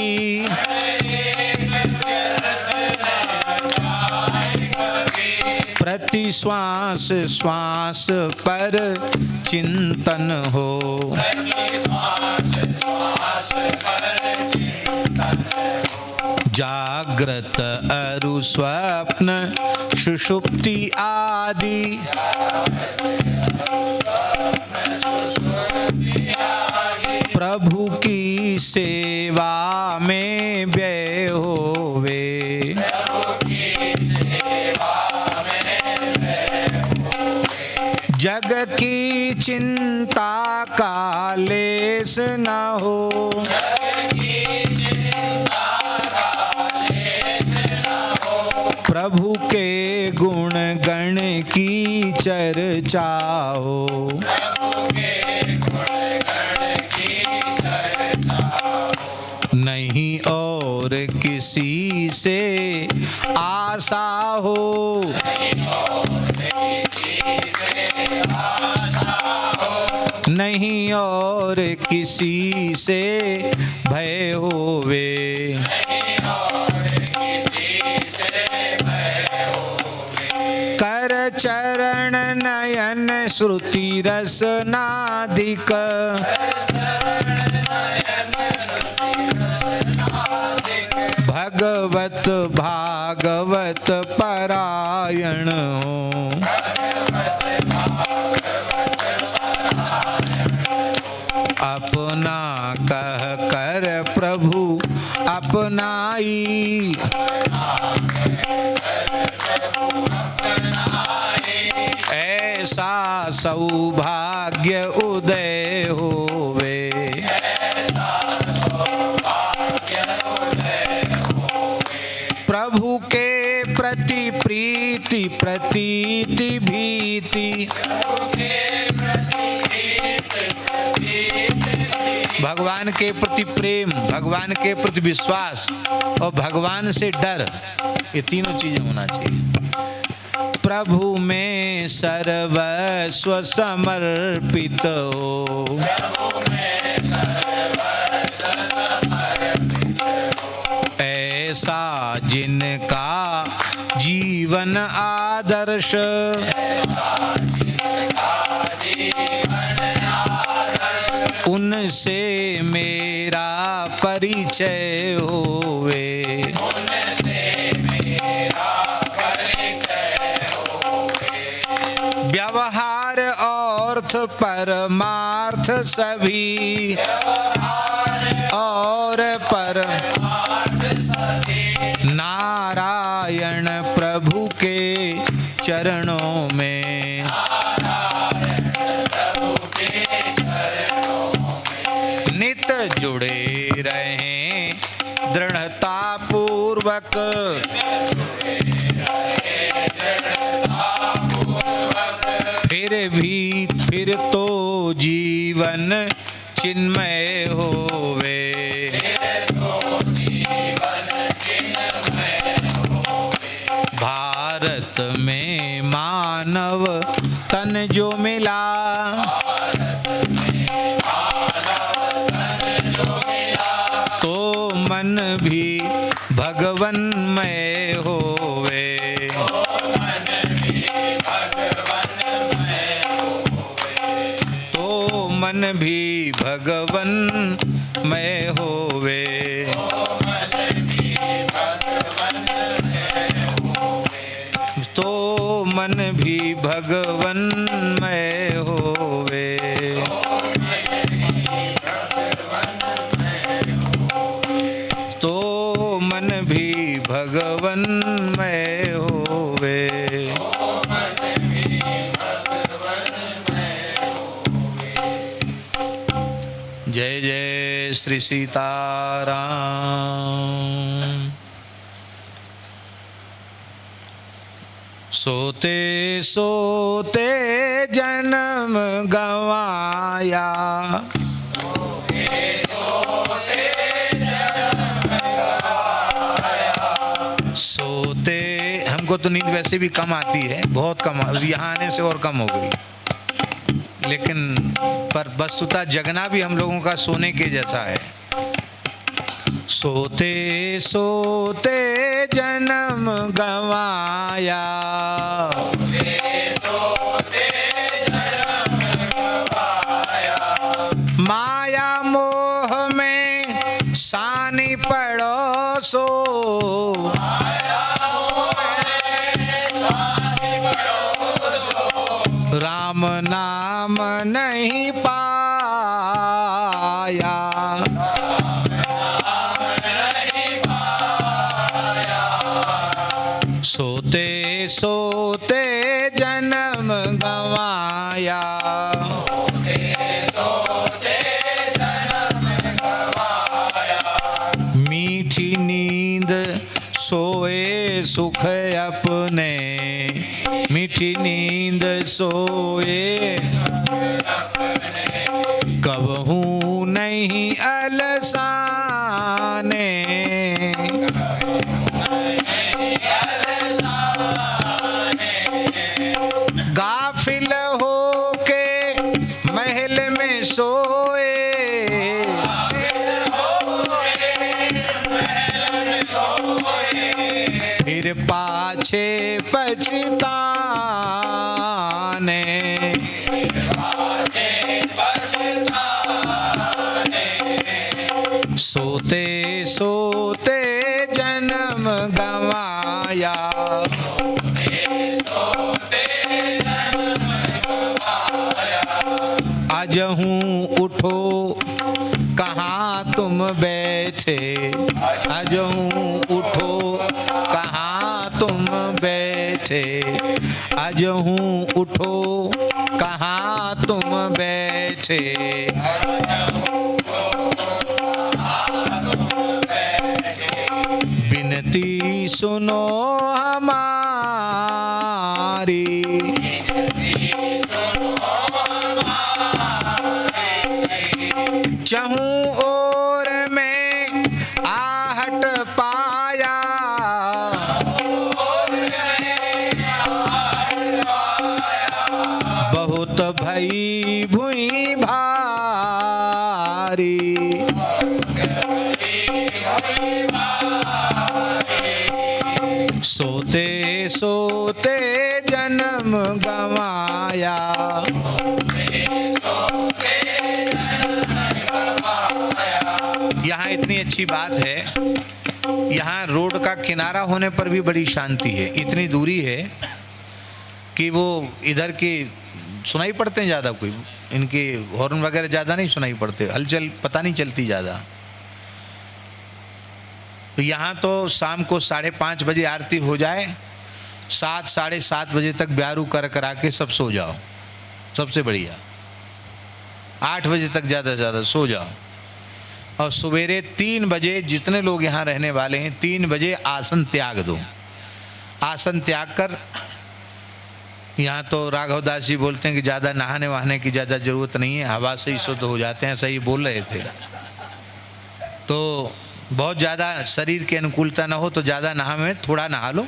प्रति श्वास श्वास पर चिंतन हो। जागृत अरु स्वप्न सुषुप्ति आदि, प्रभु की सेवा में व्यय होवे। जग की चिंता का लेस न हो। प्रभु के गुण गण की चर्चा हो। नहीं और किसी से आशा हो। नहीं और किसी से भय होवे। कर चरण नयन श्रुति रसनादिक, भगवत भागवत परायण हो। अपना कह कर प्रभु अपनाई, ऐसा सौभाग्य उदय होवे, प्रभु के प्रति प्रीति प्रतीति भीति, भगवान के प्रति प्रेम, भगवान के प्रति विश्वास और भगवान से डर, ये तीनों चीजें होना चाहिए। प्रभु में सर्वस्व समर्पित हो, ऐसा जिनका जीवन आदर्श, उनसे मेरा परिचय होवे, व्यवहार अर्थ परमार्थ सभी, और नारायण प्रभु के चरणों में, नित जुड़े रहें दृढ़ता पूर्वक, फिर तो जीवन चिन्मय होवे, भारत में मानव तन जो मिला, तो मन भी भगवन्मय होवे, तो मन भी भगवन्मय होवे, तो मन भी भगवन्मय होवे। तो मन भी भगवन्मय होवे। जय जय श्री सीताराम। सोते सोते जन्म गवाया, सोते हमको तो नींद वैसे भी कम आती है, बहुत कम, यहाँ आने से और कम हो गई, लेकिन पर वस्तुतः जगना भी हम लोगों का सोने के जैसा है। सोते सोते जन्म गवाया, माया मोह में सानी पड़ो सो, राम नाम नहीं पाया, सोते सोते जन्म गवाया, मीठी नींद सोए सुख अपने, मीठी नींद सोए कबहू नहीं अलसाने, गाफिल होके महल में सोए, फिर पाछे पछताने, सोते सोते जन्म गवाया, अजहूँ उठो कहाँ तुम बैठे, अजहूँ उठो कहाँ तुम बैठे, अजहूँ उठो कहाँ तुम बैठे, बिनती सुनो हमारी, चहूँ ओर में आहट पाया, बहुत भई भुई भारी, सोते सोते जन्म गवाया, यहाँ इतनी अच्छी बात है, यहाँ रोड का किनारा होने पर भी बड़ी शांति है। इतनी दूरी है कि वो इधर के सुनाई पड़ते हैं ज़्यादा, कोई इनके हॉर्न वगैरह ज़्यादा नहीं सुनाई पड़ते, हलचल पता नहीं चलती ज़्यादा। तो यहाँ तो शाम को 5:30 बजे आरती हो जाए, 7 साढ़े 7 बजे तक ब्यारू कर करा के सब सो जाओ, सबसे बढ़िया। 8 बजे तक ज़्यादा से ज़्यादा सो जाओ, और सवेरे 3 बजे जितने लोग यहाँ रहने वाले हैं 3 बजे आसन त्याग दो। आसन त्याग कर, यहाँ तो राघवदास जी बोलते हैं कि ज़्यादा नहाने वहाने की ज़्यादा ज़रूरत नहीं है, हवा से ही शुद्ध हो जाते हैं, ऐसा ही बोल रहे थे। तो बहुत ज़्यादा शरीर की अनुकूलता ना हो तो ज़्यादा नहा में थोड़ा नहा लो,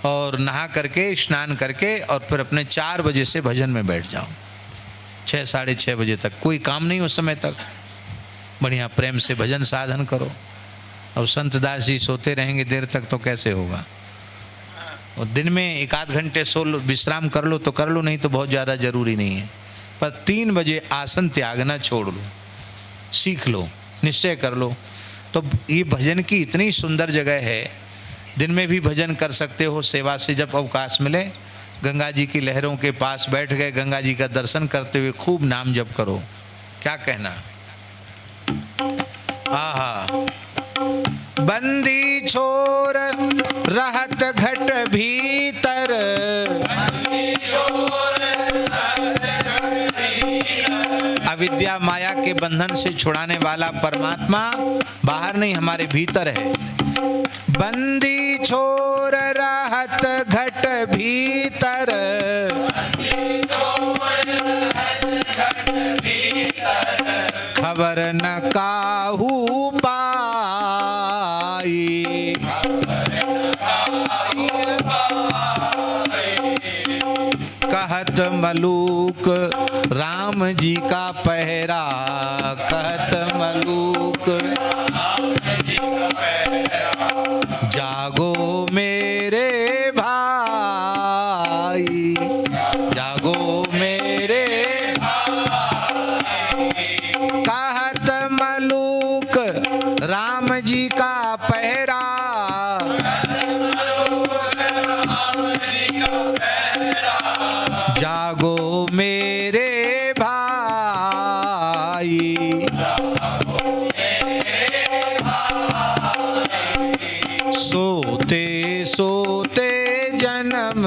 और नहा करके स्नान करके और फिर अपने 4 बजे से भजन में बैठ जाओ, 6 साढ़े 6 बजे तक। कोई काम नहीं उस समय तक, बढ़िया प्रेम से भजन साधन करो। और संत दास जी सोते रहेंगे देर तक तो कैसे होगा। और दिन में 1-8 घंटे सो लो, विश्राम कर लो तो कर लो, नहीं तो बहुत ज़्यादा ज़रूरी नहीं है। पर 3 बजे आसन त्यागना छोड़ लो, सीख लो, निश्चय कर लो। तो ये भजन की इतनी सुंदर जगह है, दिन में भी भजन कर सकते हो। सेवा से जब अवकाश मिले, गंगा जी की लहरों के पास बैठ गए, गंगा जी का दर्शन करते हुए खूब नाम जप करो। क्या कहना। आहा, बंदी छोर रहत घट भीतर, अविद्या माया के बंधन से छुड़ाने वाला परमात्मा बाहर नहीं, हमारे भीतर है। बंदी छोर रहत घट भीतर, खबर न काहू पाई, कहत मलूक राम जी का पहरा, कहत मलूक जागो मेरे भाई, जागो मेरे भाई, कहत मलूक राम जी का पहरा, जागो मेरे भाई, सोते सोते जन्म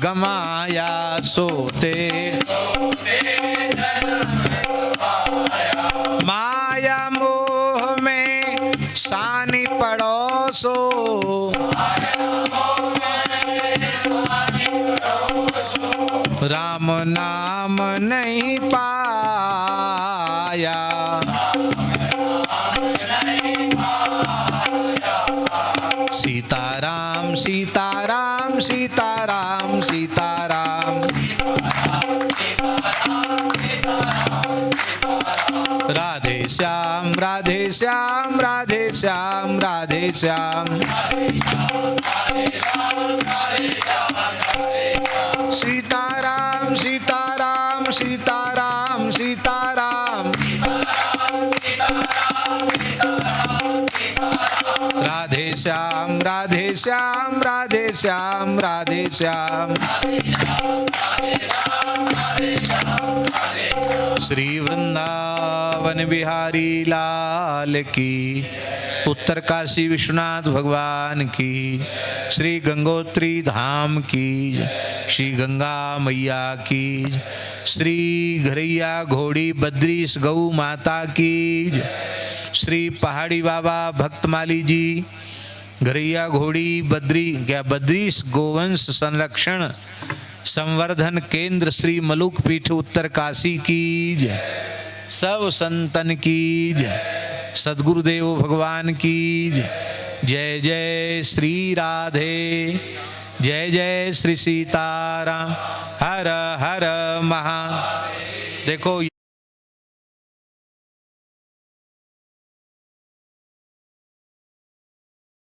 गमाया, सोते माया मोह में सानी पड़ोसो, राम नाम नहीं पाया, सीताराम सीताराम सीताराम सीताराम, राधे श्याम राधे श्याम राधे श्याम राधे श्याम, सीताराम सीताराम सीताराम सीताराम, राधे श्याम राधे श्याम राधे श्याम राधे श्याम। श्री वृंदावन बिहारी लाल की, उत्तर काशी विश्वनाथ भगवान की, श्री गंगोत्री धाम की, श्री गंगा मैया की, श्री घरैया घोड़ी बद्रीश गौ माता की, श्री पहाड़ी बाबा भक्तमाली जी घरैया घोड़ी बद्रीश गोवंश संरक्षण संवर्धन केंद्र श्री मलुक पीठ उत्तर काशी की जय। सब संतन की जय। सद्गुरुदेव भगवान की जय। जय जय श्री राधे, जय जय श्री सीताराम। हर हर महा। देखो